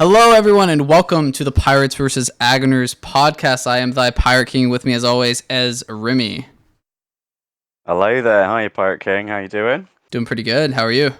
Hello, everyone, and welcome to the Pirates vs. Agoners podcast. I am ThyPirateKing. With me, as always, as Remy. Hello there. Hi, Pirate King. How you doing? Doing pretty good. How are you?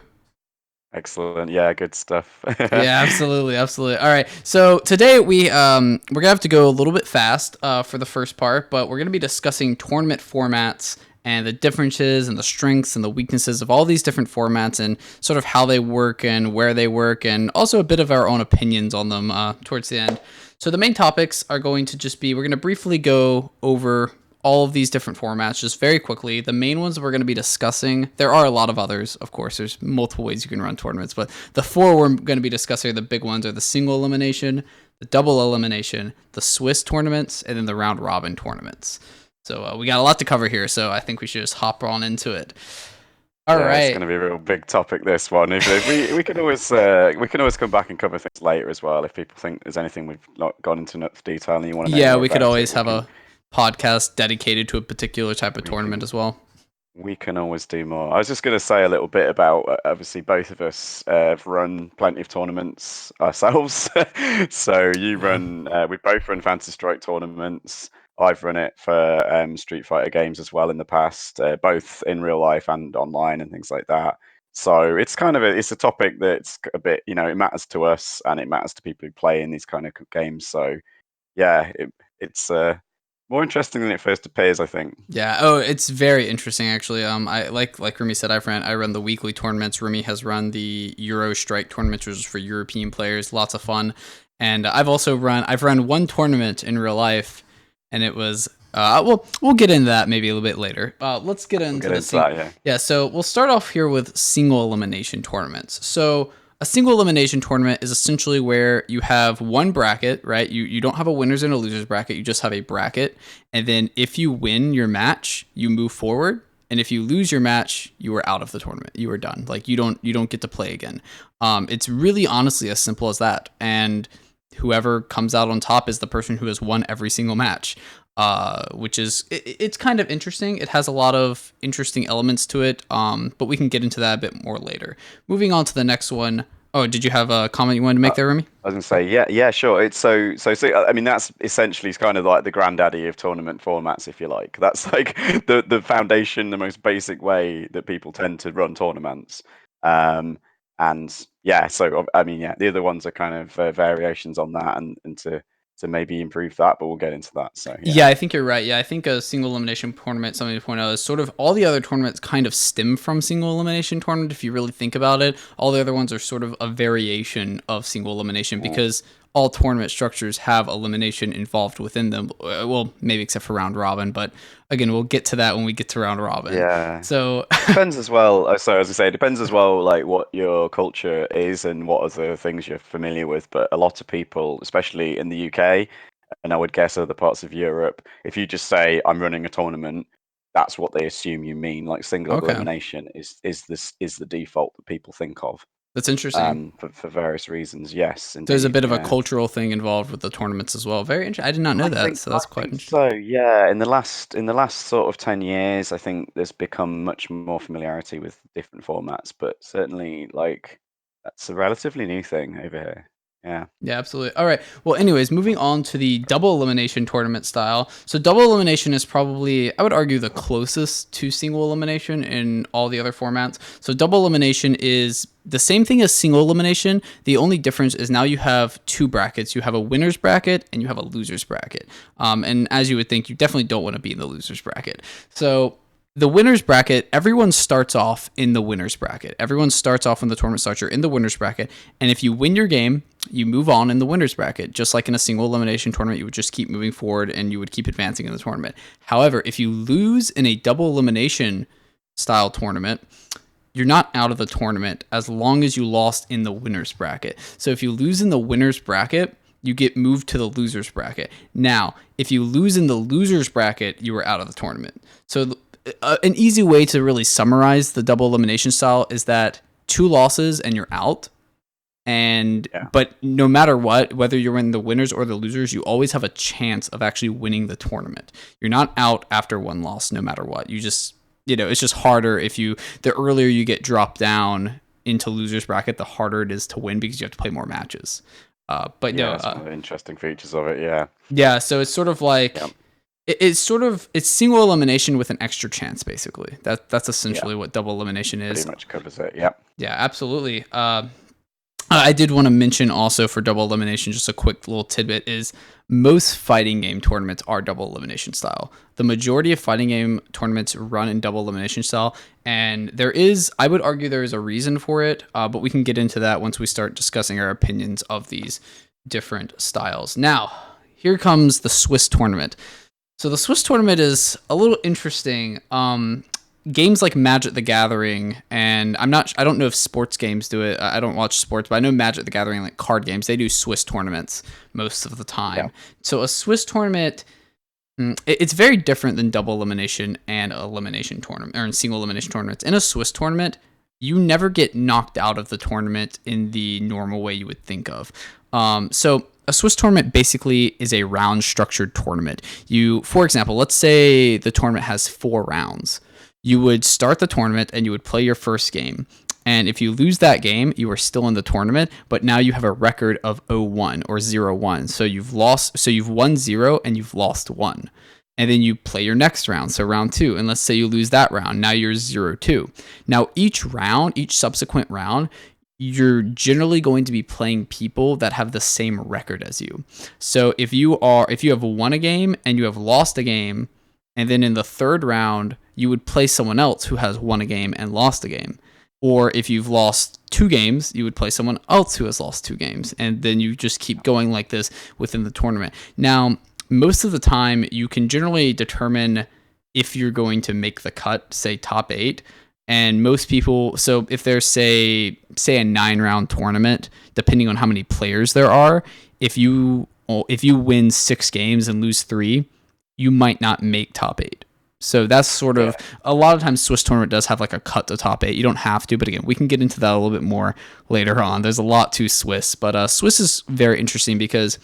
Excellent. Yeah, good stuff. Yeah, absolutely. All right. So today we're gonna have to go a little bit fast for the first part, but we're gonna be discussing tournament formats and the differences and the strengths and the weaknesses of all these different formats and sort of how they work and where they work, and also a bit of our own opinions on them towards the end. So the main topics are going to just be we're going to briefly go over all of these different formats just very quickly. The main ones we're going to be discussing, there are a lot of others, of course. There's multiple ways you can run tournaments, but the four we're going to be discussing, the big ones, are the single elimination, the double elimination, the Swiss tournaments, and then the round robin tournaments. So we got a lot to cover here, so I think we should just hop on into it. All Yeah, it's right. going to be a real big topic, this one. We can always come back and cover things later as well. If people think there's anything we've not gone into enough detail and you want to know Yeah, more we could about it, always have a podcast dedicated to a particular type of tournament as well. we can always do more. I was just going to say a little bit about obviously both of us have run plenty of tournaments ourselves. So we both run Fantasy Strike tournaments. I've run it for Street Fighter games as well in the past, both in real life and online and things like that. So it's a topic that's a bit, it matters to us and it matters to people who play in these kind of games. So yeah, it's more interesting than it first appears, I think. Yeah. Oh, it's very interesting actually. I like Remy said, I run the weekly tournaments. Remy has run the Euro Strike tournaments, which is for European players. Lots of fun. And I've run one tournament in real life, and it was we'll get into that maybe a little bit later. Let's get into That, yeah. Yeah. So we'll start off here with single elimination tournaments. So a single elimination tournament is essentially where you have one bracket, right? You don't have a winners and a losers bracket. You just have a bracket. And then if you win your match, you move forward. And if you lose your match, you are out of the tournament. You are done. Like you don't get to play again. It's really honestly as simple as that. And whoever comes out on top is the person who has won every single match. Which is it's kind of interesting. It has a lot of interesting elements to it, but we can get into that a bit more later. Moving on to the next one. Oh, did you have a comment you wanted to make there, Remy? I was gonna say, yeah, sure. It's so. I mean, that's essentially kind of like the granddaddy of tournament formats, if you like. That's like the foundation, the most basic way that people tend to run tournaments. And yeah, so I mean, yeah, the other ones are kind of variations on that, and to maybe improve that, but we'll get into that. So Yeah, yeah. I think you're right. Yeah, I think a single elimination tournament, something to point out, is sort of all the other tournaments kind of stem from single elimination tournament. If you really think about it, all the other ones are sort of a variation of single elimination because all tournament structures have elimination involved within them. Well, maybe except for round robin, but again, we'll get to that when we get to round robin. Yeah. So Depends as well. So as I say, it depends as well, like what your culture is and what other things you're familiar with. But a lot of people, especially in the UK, and I would guess other parts of Europe, if you just say I'm running a tournament, that's what they assume you mean. Like single okay, elimination is the default that people think of. that's interesting. For various reasons. Yes, There's a indeed. bit of a Yeah. cultural thing involved with the tournaments as well. Very interesting. I did not know that, so I that's quite think interesting. so. Yeah, in the last sort of 10 years, I think there's become much more familiarity with different formats, but certainly like that's a relatively new thing over here. Yeah. Yeah, absolutely. All right. Well, anyways, moving on to the double elimination tournament style. So, double elimination is probably, I would argue, the closest to single elimination in all the other formats. So, double elimination is the same thing as single elimination. The only difference is now you have two brackets. You have a winner's bracket and you have a loser's bracket. And as you would think, you definitely don't want to be in the loser's bracket. So, the winners bracket, everyone starts off in the winners bracket. Everyone starts off when the tournament starts. You're in the winners bracket. And if you win your game, you move on in the winners bracket. Just like in a single elimination tournament, you would just keep moving forward and you would keep advancing in the tournament. However, if you lose in a double elimination style tournament, you're not out of the tournament as long as you lost in the winners bracket. So if you lose in the winners bracket, you get moved to the losers bracket. Now, if you lose in the losers bracket, you are out of the tournament. So an easy way to really summarize the double elimination style is that 2 losses and you're out. And Yeah. but no matter what, whether you're in the winners or the losers, you always have a chance of actually winning the tournament. You're not out after 1 loss, no matter what. You just, it's just harder the earlier you get dropped down into losers bracket, the harder it is to win because you have to play more matches. But Yeah, no, that's one of the interesting features of it. Yeah. yeah. So it's sort of Yeah. like it's single elimination with an extra chance, basically. That's Yeah. essentially what double elimination Pretty is. much covers it. Yeah. Yeah, absolutely. I did want to mention also for double elimination, just a quick little tidbit is most fighting game tournaments are double elimination style. The majority of fighting game tournaments run in double elimination style, and I would argue there is a reason for it, but we can get into that once we start discussing our opinions of these different styles. Now, here comes the Swiss tournament. So the Swiss tournament is a little interesting. Games like Magic the Gathering, and I don't know if sports games do it. I don't watch sports, but I know Magic the Gathering, like card games, they do Swiss tournaments most of the Yeah. time. So a Swiss tournament, it's very different than double elimination and elimination tournament, or in single elimination tournaments. In a Swiss tournament, you never get knocked out of the tournament in the normal way you would think of. So a Swiss tournament basically is a round structured tournament. For example, let's say the tournament has 4 rounds. You would start the tournament and you would play your first game. And if you lose that game, you are still in the tournament, but now you have a record of 0-1 or 0-1. So you've won 0 and you've lost 1. And then you play your next round, so round 2. And let's say you lose that round. Now you're 0-2. Now each subsequent round, you're generally going to be playing people that have the same record as you. So if you have won a game and you have lost a game, and then in the third round, you would play someone else who has won a game and lost a game. Or if you've lost 2 games, you would play someone else who has lost 2 games. And then you just keep going like this within the tournament. Now, most of the time, you can generally determine if you're going to make the cut, say top 8. And most people, so if there's say a 9-round tournament, depending on how many players there are, if you win 6 games and lose 3, you might not make top 8. So that's sort of, a lot of times Swiss tournament does have like a cut to top 8. You don't have to, but again, we can get into that a little bit more later on. There's a lot to Swiss, but Swiss is very interesting because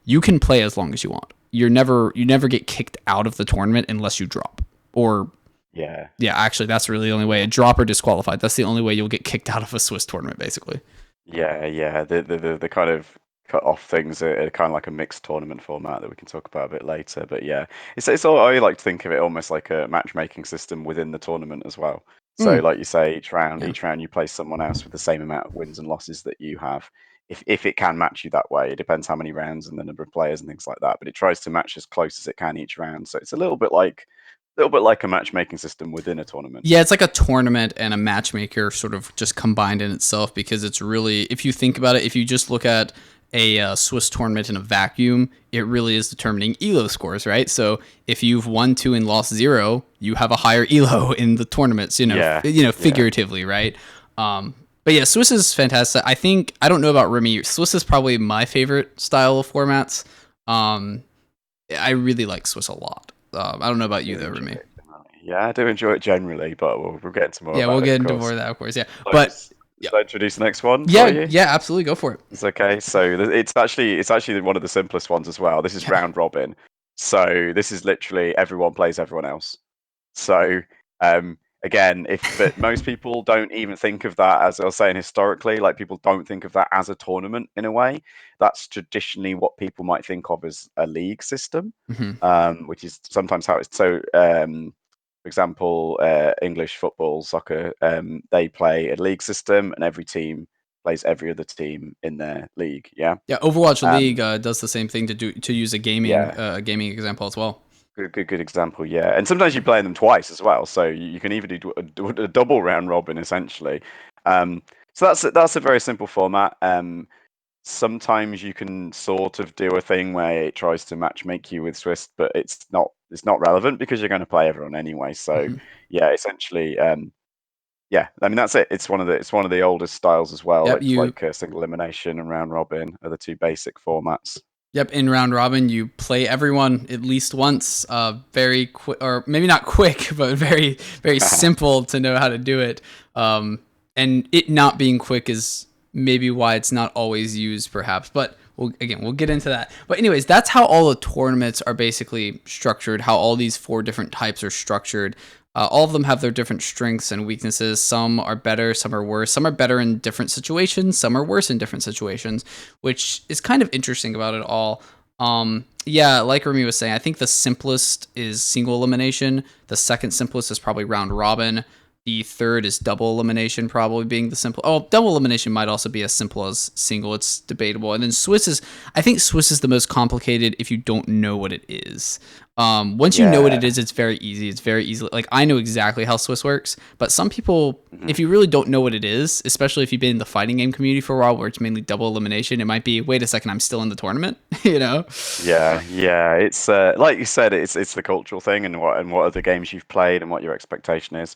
you can play as long as you want. You never get kicked out of the tournament unless you drop. Or Yeah. Actually, that's really the only way. A drop or disqualified. That's the only way you'll get kicked out of a Swiss tournament, basically. Yeah. The kind of cut off things are kind of like a mixed tournament format that we can talk about a bit later. But yeah, it's all, I like to think of it almost like a matchmaking system within the tournament as well. So like you say, Yeah. each round you play someone else with the same amount of wins and losses that you have. If it can match you that way, it depends how many rounds and the number of players and things like that. But it tries to match as close as it can each round. So it's a little bit like a matchmaking system within a tournament. Yeah, it's like a tournament and a matchmaker sort of just combined in itself, because it's really, if you think about it, if you just look at a Swiss tournament in a vacuum, it really is determining ELO scores, right? So if you've won 2 and lost 0, you have a higher ELO in the tournaments, figuratively, right? But yeah, Swiss is fantastic. I don't know about Remy. Swiss is probably my favorite style of formats. I really like Swiss a lot. I don't know about you though, Remy. Yeah, I do enjoy it generally, but we'll get into more. Yeah, we'll about get it, of into course. more of that, of course. Yeah, So but yeah, should I introduce the next one for yeah, you? yeah, absolutely, go for it. It's okay. So it's actually one of the simplest ones as well. This is Yeah. round robin. So this is literally everyone plays everyone else. So again, but most people don't even think of that, as I was saying, historically, like people don't think of that as a tournament in a way. That's traditionally what people might think of as a league system, Mhm. which is sometimes how it's so. For example, English football, soccer, they play a league system, and every team plays every other team in their league. Yeah. Yeah, Overwatch League Um, does the same thing to use a yeah. gaming example as well. Good example. Yeah. And sometimes you play them twice as well. So you can even do a double round robin essentially. Um, so that's a very simple format. Sometimes you can sort of do a thing where it tries to match make you with Swiss, but it's not relevant because you're going to play everyone anyway. So Mhm. yeah, essentially, yeah. I mean that's it. It's one of the oldest styles as well. Yep, Like single elimination and round robin are the 2 basic formats. Yep, in round robin, you play everyone at least once. Very quick, or maybe not quick, but very, very simple to know how to do it. And it not being quick is maybe why it's not always used, perhaps. But we'll get into that. But anyways, that's how all the tournaments are basically structured. How all these 4 different types are structured. All of them have their different strengths and weaknesses. Some are better, some are worse. Some are better in different situations, some are worse in different situations, which is kind of interesting about it all. Yeah, like Remy was saying, I think the simplest is single elimination. The second simplest is probably round robin. The third is double elimination, probably being the simple. Oh, double elimination might also be as simple as single. It's debatable. And then I think Swiss is the most complicated if you don't know what it is. Once you know what it Yeah. is, it's very easy. It's very easy. Like I know exactly how Swiss works, but some people, Mhm. if you really don't know what it is, especially if you've been in the fighting game community for a while, where it's mainly double elimination, it might be, wait a second, I'm still in the tournament. you know? Yeah. It's like you said, it's the cultural thing, and what other games you've played and what your expectation is.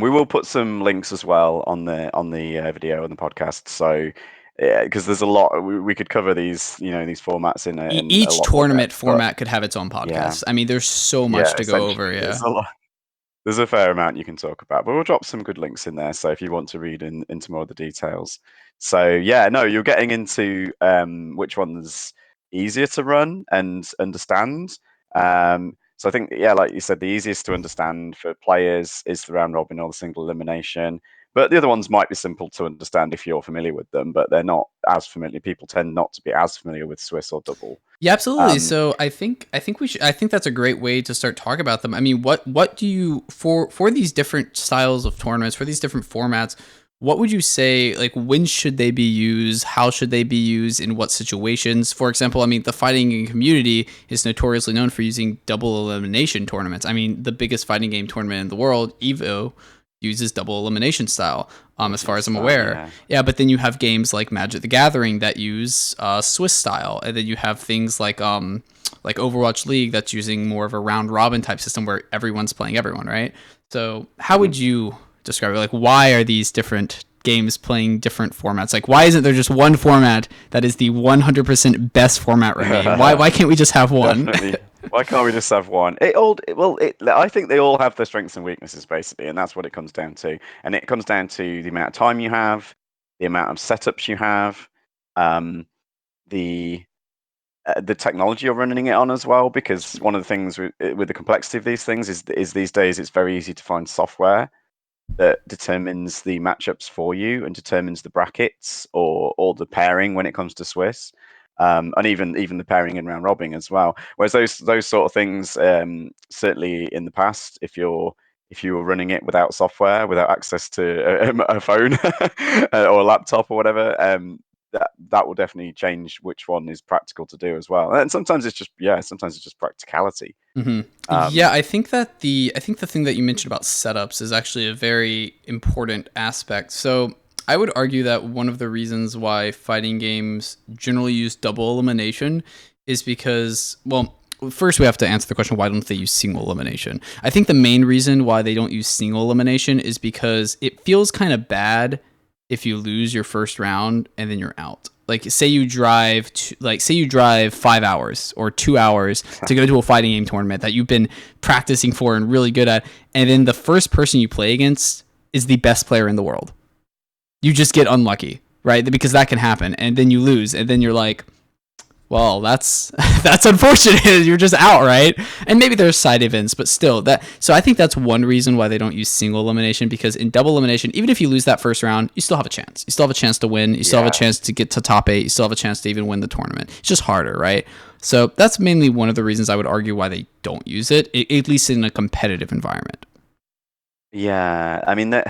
We will put some links as well on the video and the podcast. So yeah, because there's a lot we could cover these formats in a Each lot more tournament depth. But format could have its own yeah, podcast. I mean, there's so much yeah, to go over. essentially, Yeah. there's a fair amount you can talk about, but we'll drop some good links in there. So if you want to read into more of the details. So yeah, no, you're getting into which one's easier to run and understand. So I think, yeah, like you said, the easiest to understand for players is the round robin or the single elimination. But the other ones might be simple to understand if you're familiar with them, but they're not as familiar. People tend not to be as familiar with Swiss or double. Yeah, absolutely. Um, So I think we should I think that's a great way to start talking about them. I mean, what do you for these different styles of tournaments, for these different formats, what would you say, like, when should they be used? How should they be used? In what situations? For example, I mean, the fighting game community is notoriously known for using double elimination tournaments. I mean, the biggest fighting game tournament in the world, Evo, uses double elimination style. As far Elimination as I'm style, aware, yeah. yeah. But then you have games like Magic the Gathering that use Swiss style, and then you have things like Overwatch League that's using more of a round robin type system where everyone's playing everyone, right? So how Mhm. would you describe it? Like, why are these different games playing different formats? Like, why isn't there just one format that is the 100% best format, Remy? Why can't we just have one? Definitely. Why can't we just have one? I think they all have their strengths and weaknesses basically, and that's what it comes down to. And it comes down to the amount of time you have, the amount of setups you have, um, the the technology you're running it on as well. Because one of the things with the complexity of these things is these days it's very easy to find software that determines the matchups for you and determines the brackets or the pairing when it comes to Swiss, and even the pairing in round robin as well. Whereas those sort of things, certainly in the past, if you were running it without software, without access to a phone or a laptop or whatever, that will definitely change which one is practical to do as well. And sometimes it's just practicality. hmm Yeah, Um, I think the thing that you mentioned about setups is actually a very important aspect. So I would argue that one of the reasons why fighting games generally use double elimination is because, well, first we have to answer the question, why don't they use single elimination? I think the main reason why they don't use single elimination is because it feels kind of bad if you lose your first round and then you're out. Like, say you drive 5 hours or 2 hours to go to a fighting game tournament that you've been practicing for and really good at, and then the first person you play against is the best player in the world. You just get unlucky, right? Because that can happen, and then you lose, and then you're like, well, that's that's unfortunate. You're just out, right? And maybe there's side events, but still, that. So I think that's one reason why they don't use single elimination, because in double elimination, even if you lose that first round, you still have a chance. You still have a chance to win. You still have a yeah. chance to get to top 8. You still have a chance to even win the tournament. It's just harder, right? So that's mainly one of the reasons I would argue why they don't use it, at least in a competitive environment. Yeah, I mean, it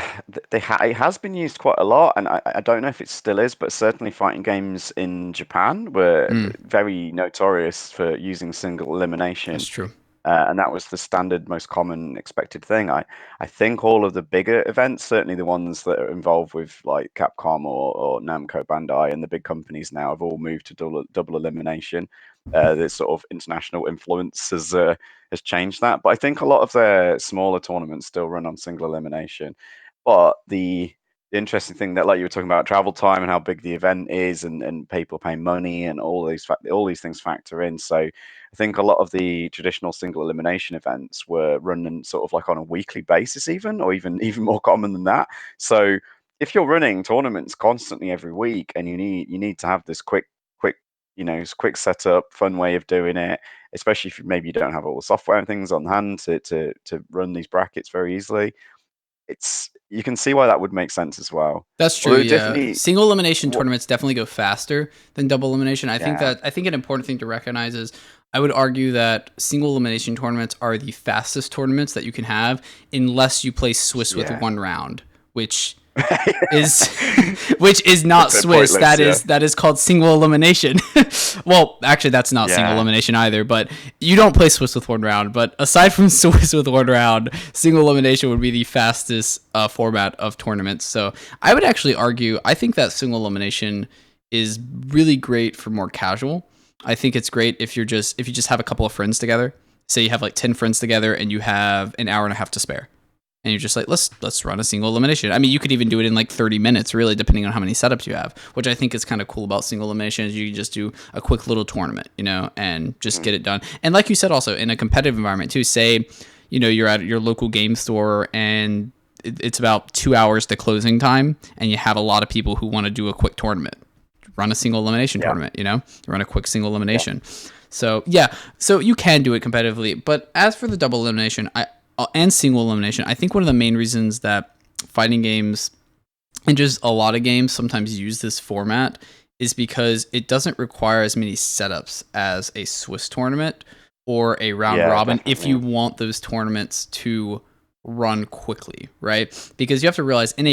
has been used quite a lot, and I don't know if it still is, but certainly fighting games in Japan were Mm, very notorious for using single that's elimination, true. and that was the standard, most common expected thing. I think all of the bigger events, certainly the ones that are involved with like Capcom or Namco Bandai and the big companies now, have all moved to double elimination. The sort of international influence has changed that, but I think a lot of their smaller tournaments still run on single elimination. But the interesting thing that, like you were talking about, travel time and how big the event is, and people paying money, and all these things factor in. So I think a lot of the traditional single elimination events were running sort of like on a weekly basis, or even more common than that. So if you're running tournaments constantly every week, and you need to have this quick it's quick setup, fun way of doing it, especially if maybe you don't have all the software and things on hand to run these brackets very easily. You can see why that would make sense as well. That's true. Although Yeah, definitely, single elimination what, tournaments definitely go faster than double elimination. yeah. I think an important thing to recognize is I would argue that single elimination tournaments are the fastest tournaments that you can have unless you play Swiss with Yeah. one round, which is which is not It's a Swiss. pointless, yeah. That is called single elimination. Well, actually, that's not single Yeah. elimination either. But you don't play Swiss with one round. But aside from Swiss with one round, single elimination would be the fastest format of tournaments. So I would actually argue. I think that single elimination is really great for more casual. I think it's great if you just have a couple of friends together. Say you have like 10 friends together and you have an hour and a half to spare and you're just like, let's run a single elimination. I mean, you could even do it in like 30 minutes, really, depending on how many setups you have, which I think is kind of cool about single elimination. Is you can just do a quick little tournament, and just get it done. And like you said, also in a competitive environment too. Say, you're at your local game store and it's about 2 hours to closing time, and you have a lot of people who want to do a quick tournament. Run a single elimination tournament. Run a quick single elimination. So yeah, so you can do it competitively. But as for the double elimination, and single elimination, I think one of the main reasons that fighting games and just a lot of games sometimes use this format is because it doesn't require as many setups as a Swiss tournament or a round robin if you want those tournaments to run quickly, right? Because you have to realize and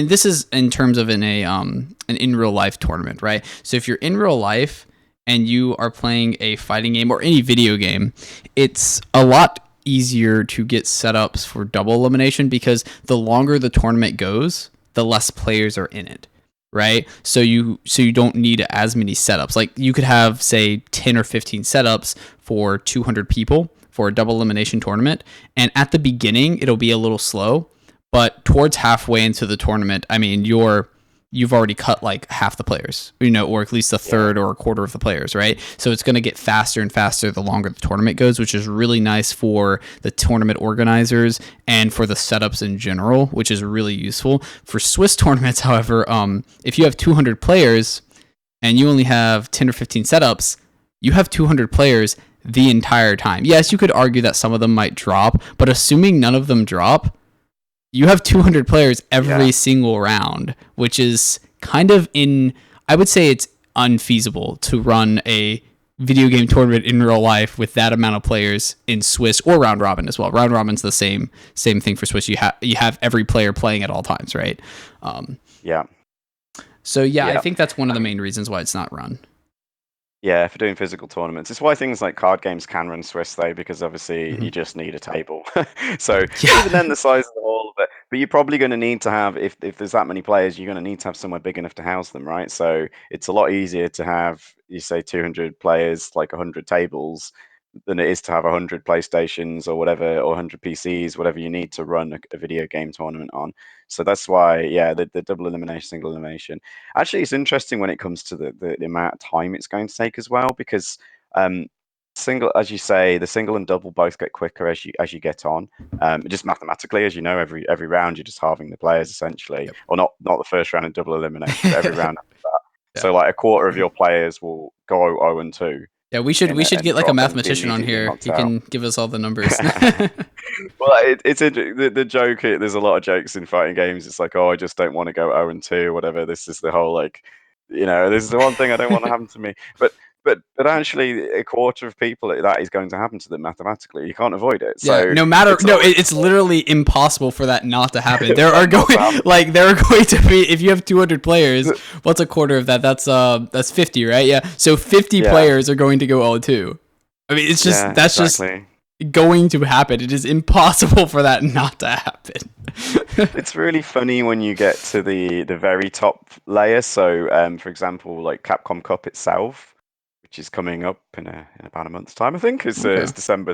this is in terms of an in real life tournament, right? So if you're in real life and you are playing a fighting game or any video game, it's a lot easier to get setups for double elimination because the longer the tournament goes, the less players are in it, right? So you don't need as many setups. Like you could have say 10 or 15 setups for 200 people for a double elimination tournament, and at the beginning it'll be a little slow, but towards halfway into the tournament, I mean, you've already cut like half the players, or at least a third or a quarter of the players, right? So it's going to get faster and faster the longer the tournament goes, which is really nice for the tournament organizers and for the setups in general, which is really useful. For Swiss tournaments, however, if you have 200 players and you only have 10 or 15 setups, you have 200 players the entire time. Yes, you could argue that some of them might drop, but assuming none of them drop, you have 200 players every single round, which is kind of I would say it's unfeasible to run a video game tournament in real life with that amount of players in Swiss or round robin as well. Round robin's the same thing for Swiss. You have every player playing at all times, right? Yeah. So I think that's one of the main reasons why it's not run. Yeah, for doing physical tournaments. It's why things like card games can run Swiss though, because obviously you just need a table. So even then, the size of the hall, but you're probably going to need to have if there's that many players, you're going to need to have somewhere big enough to house them, right? So it's a lot easier to have you say 200 players, like 100 tables, than it is to have 100 PlayStations or whatever, or 100 PCs, whatever you need to run a video game tournament on. So that's why, the double elimination, single elimination. Actually, it's interesting when it comes to the amount of time it's going to take as well, because single, as you say, the single and double both get quicker as you get on. Just mathematically, as you know, every round you're just halving the players essentially, or not the first round in double elimination, but every round after that. Yeah. So like a quarter of your players will go 0-2. Yeah, we should get like a mathematician on here. He can give us all the numbers. Well, the joke. There's a lot of jokes in fighting games. It's like, oh, I just don't want to go 0-2, whatever. This is the whole like, this is the one thing I don't want to happen to me. But actually, a quarter of people that is going to happen to them mathematically. You can't avoid it. Yeah, So it's literally impossible for that not to happen. There are going to be, if you have 200 players, what's a quarter of that? That's 50, right? Yeah. So 50 players are going to go 0-2. I mean, it's just just going to happen. It is impossible for that not to happen. It's really funny when you get to the very top layer. So, for example, like Capcom Cup itself, which is coming up in about a month's time, I think. It's December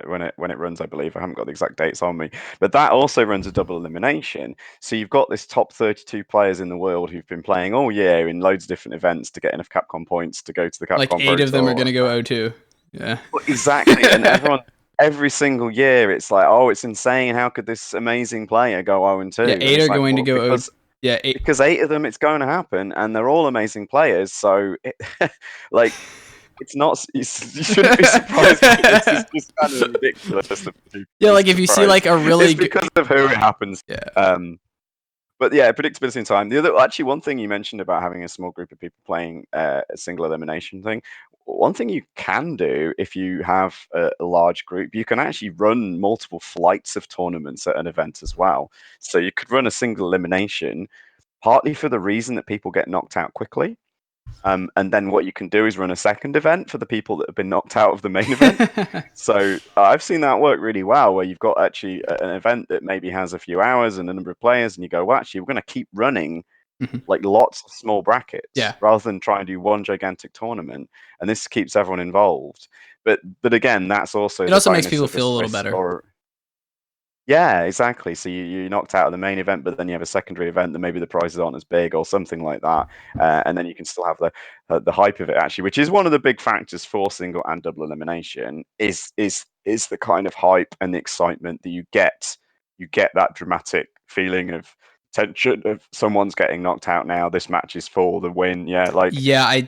when it runs, I believe. I haven't got the exact dates on me, but that also runs a double elimination. So you've got this top 32 players in the world who've been playing all year in loads of different events to get enough Capcom points to go to the Capcom like 8 of them are going to go 0-2. Yeah, exactly. And every single year, it's like, oh, it's insane. How could this amazing player go 0-2? Yeah, 8 are going to go Yeah, because 8 of them it's going to happen, and they're all amazing players. So, like, it's not you shouldn't be surprised by this. It's just kind of ridiculous of people yeah, to be like if you see surprised. like a really It's good, because of who it happens. yeah. But yeah, predictability in time. Actually, one thing you mentioned about having a small group of people playing a single elimination thing. One thing you can do if you have a large group, you can actually run multiple flights of tournaments at an event as well. So you could run a single elimination, partly for the reason that people get knocked out quickly. And then what you can do is run a second event for the people that have been knocked out of the main event. So I've seen that work really well, where you've got actually an event that maybe has a few hours and a number of players, and you go, well, actually, we're going to keep running Mhm. like lots of small brackets Yeah, rather than try and do one gigantic tournament, and this keeps everyone involved. But again, that's also it the also makes bonus people of a feel a little Swiss better. or yeah, exactly. So you're knocked out of the main event, but then you have a secondary event that maybe the prizes aren't as big or something like that, and then you can still have the hype of it actually, which is one of the big factors for single and double elimination. Is the kind of hype and the excitement that you get. You get that dramatic feeling of tension of someone's getting knocked out now. This match is for the win. Yeah, like Yeah,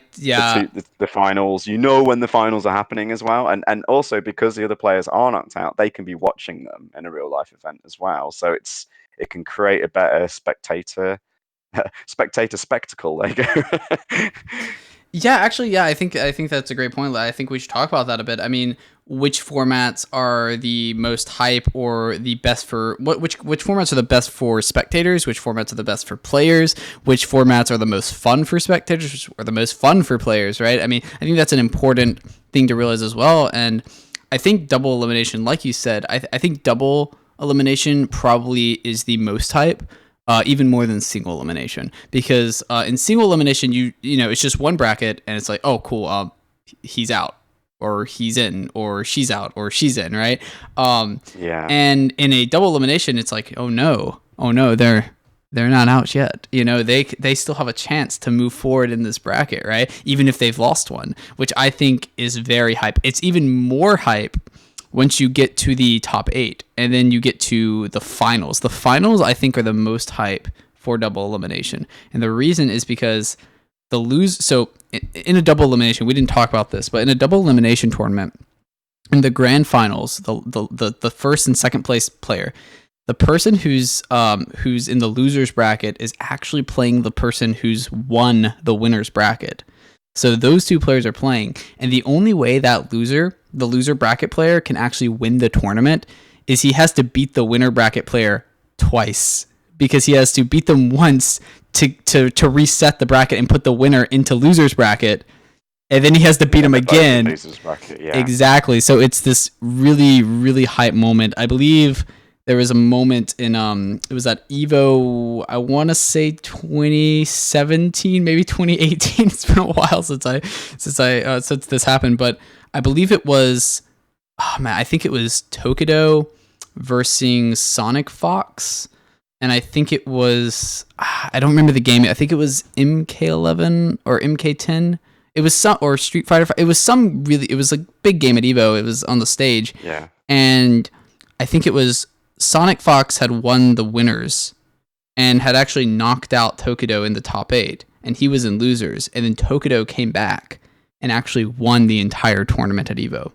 the finals. You know when the finals are happening as well, and also because the other players are knocked out, they can be watching them in a real life event as well. So it can create a better spectator spectacle. There you go. yeah, actually, yeah, I think that's a great point. I think we should talk about that a bit. I mean, which formats are the most hype or the best for which formats are the best for spectators? Which formats are the best for players? Which formats are the most fun for spectators? Which are the most fun for players? Right? I mean, I think that's an important thing to realize as well. And I think double elimination, like you said, I think double elimination probably is the most hype, even more than single elimination, because in single elimination, you know, it's just one bracket and it's like, oh cool, he's out or he's in or she's out or she's in, right? Yeah, And in a double elimination, it's like, oh no, they're not out yet. You know, they still have a chance to move forward in this bracket, right? Even if they've lost one, which I think is very hype. It's even more hype once you get to the top 8 and then you get to the finals. The finals, I think, are the most hype for double elimination. And the reason is because so in a double elimination, we didn't talk about this, but in a double elimination tournament, in the grand finals, the first and second place player, the person who's in the losers bracket is actually playing the person who's won the winners bracket. So those two players are playing, and the only way that the loser bracket player, can actually win the tournament is he has to beat the winner bracket player twice, because he has to beat them once to reset the bracket and put the winner into losers bracket, and then he has to beat yeah, him they're both in again. losers bracket. Yeah, Exactly. So it's this really, really hype moment. I believe there was a moment in it was at Evo, I want to say 2017, maybe 2018. It's been a while since this happened, but I believe it was, oh man, I think it was Tokido versus Sonic Fox. And I think it was, I don't remember the game. I think it was MK11 or MK10. It was some, or Street Fighter. It was some really, it was a big game at Evo. It was on the stage. yeah. And I think it was Sonic Fox had won the winners and had actually knocked out Tokido in the top 8. And he was in losers. And then Tokido came back and actually won the entire tournament at Evo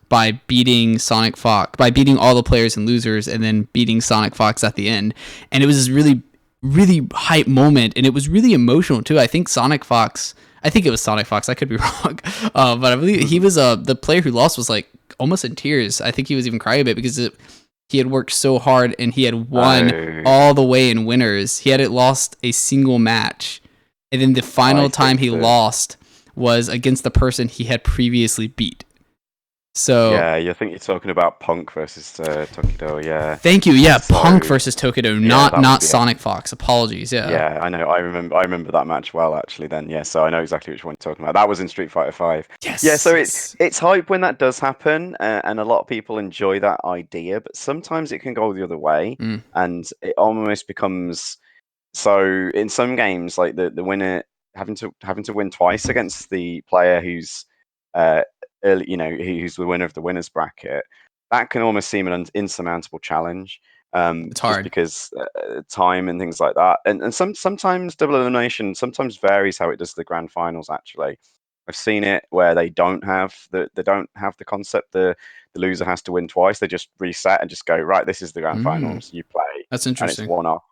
by beating Sonic Fox, by beating all the players and losers, and then beating Sonic Fox at the end. And it was this really, really hype moment, and it was really emotional too. I think it was Sonic Fox. I could be wrong, but I believe he was the player who lost was like almost in tears. I think he was even crying a bit because he had worked so hard and he had won Oh, all the way in winners. He hadn't lost a single match, and then the final I time he think that lost was against the person he had previously beat. So yeah, you think you're talking about Punk versus Tokido. Yeah, thank you. Yeah, Punk so versus Tokido, yeah, not that would not be it. Sonic Fox. Apologies. Yeah. Yeah, I know. I remember that match well, actually. Then, yeah, so I know exactly which one you're talking about. That was in Street Fighter Five. Yeah, Yes. so Yes. it's hype when that does happen, and a lot of people enjoy that idea. But sometimes it can go the other way, Mm. and it almost becomes so in some games, like the winner having to win twice against the player who's uh early, who's the winner of the winners bracket. That can almost seem an insurmountable challenge. It's just hard. because time and things like that. And sometimes double elimination sometimes varies how it does the grand finals. Actually, I've seen it where they don't have the concept the loser has to win twice. They just reset and just go right. This is the grand Mm, finals. You play, that's and it's interesting. one off.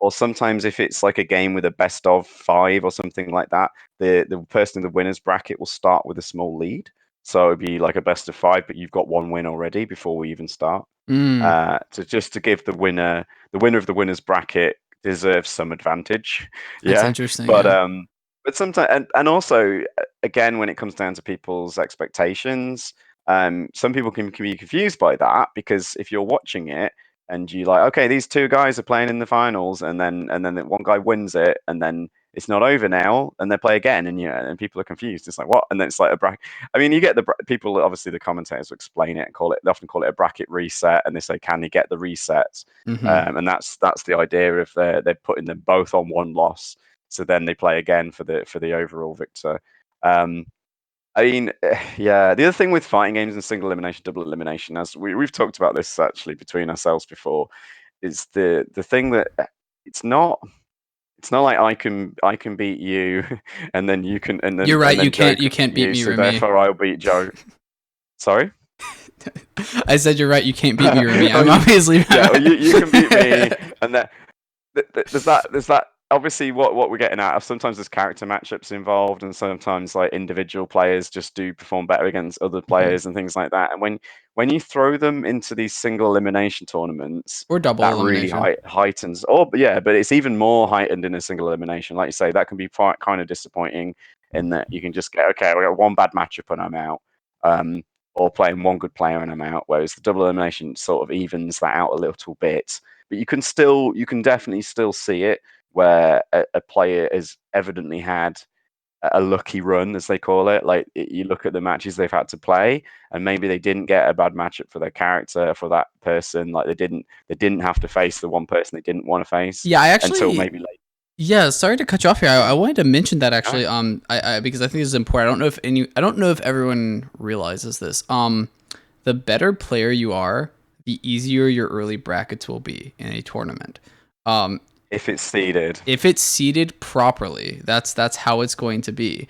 Or sometimes if it's like a game with a best of five or something like that, the person in the winners bracket will start with a small lead. So it'd be like a best of five, but you've got one win already before we even start. Mm, To just to give the winner of the winners bracket deserves some advantage. that's Yeah, interesting. but Yeah. um, but sometimes and also again when it comes down to people's expectations, some people can be confused by that because if you're watching it and you like, okay, these two guys are playing in the finals, and then one guy wins it, and then it's not over now, and they play again, and people are confused. It's like what? And then it's like a bracket. I mean, you get the people. Obviously, the commentators will explain it and call it. They often call it a bracket reset, and they say, "Can you get the resets?" Hmm. And that's the idea of they're putting them both on one loss, so then they play again for the overall victor. Um, I mean, yeah. The other thing with fighting games and single elimination, double elimination, as we've talked about this actually between ourselves before, is the thing that it's not it's not like I can beat you, and then you can You're and right. then Joe You can beat can't beat you, me, so Remy. therefore I'll beat Joe. Sorry. I said you're right. You can't beat me, Remy. Oh, I'm obviously. yeah. Well, you can beat me, and then there's that obviously what we're getting at. Sometimes there's character matchups involved, and sometimes like individual players just do perform better against other Mhm. players and things like that. And when you throw them into these single elimination tournaments, Or double that really elimination. heightens. Oh, but yeah, but it's even more heightened in a single elimination. Like you say, that can be quite kind of disappointing in that you can just get, okay, we got one bad matchup and I'm out. Or playing one good player and I'm out. Whereas the double elimination sort of evens that out a little bit. But you can definitely still see it where a player has evidently had a lucky run, as they call it. Like you look at the matches they've had to play, and maybe they didn't get a bad matchup for their character for that person. Like they didn't have to face the one person they didn't want to face Yeah, I until actually. maybe late. Yeah, sorry to cut you off here. I wanted to mention that All right. actually. I because I think this is important. I don't know if everyone realizes this. The better player you are, the easier your early brackets will be in a tournament. Um, If it's seeded, if it's seeded properly, that's how it's going to be.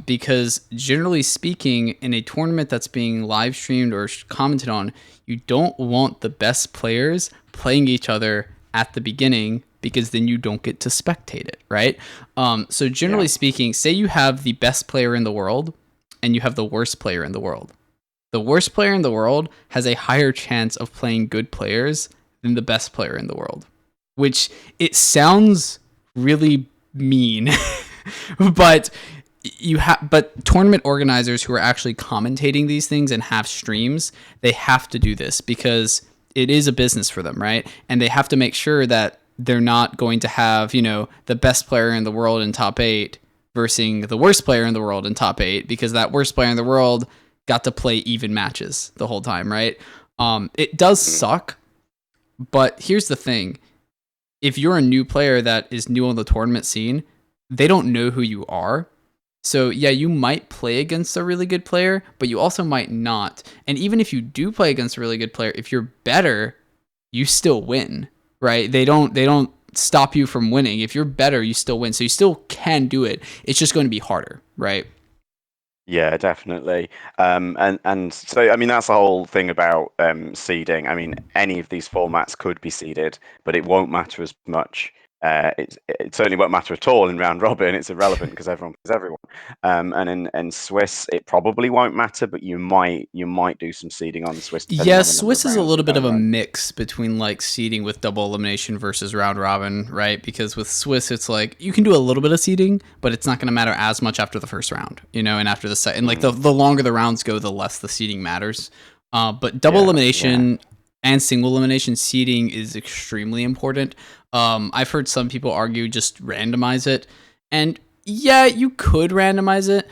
Because generally speaking, in a tournament that's being live streamed or commented on, you don't want the best players playing each other at the beginning because then you don't get to spectate it, right? So yeah. generally speaking, say you have the best player in the world and you have the worst player in the world. The worst player in the world has a higher chance of playing good players than the best player in the world, which it sounds really mean, but but tournament organizers who are actually commentating these things and have streams, they have to do this because it is a business for them, right? And they have to make sure that they're not going to have, the best player in the world in top 8 versus the worst player in the world in top 8 because that worst player in the world got to play even matches the whole time, right? It does Mm. suck, but here's the thing. If you're a new player that is new on the tournament scene, they don't know who you are. So, yeah, you might play against a really good player, but you also might not. And even if you do play against a really good player, if you're better, you still win, right? They don't stop you from winning. If you're better, you still win. So you still can do it. It's just going to be harder, right? Yeah, definitely. And so I mean that's the whole thing about seeding. I mean any of these formats could be seeded, but it won't matter as much. It certainly won't matter at all in round robin. It's irrelevant because everyone plays everyone. And in Swiss, it probably won't matter, but you might do some seeding on Swiss depending Yeah, on the number of Swiss is a rounds little you're bit going of to a run. mix between like seeding with double elimination versus round robin, right? Because with Swiss, it's like you can do a little bit of seeding, but it's not going to matter as much after the first round, and after the second, like Mm, the longer the rounds go, the less the seeding matters. But double yeah, yeah. elimination and single elimination seeding is extremely important. I've heard some people argue just randomize it, and yeah, you could randomize it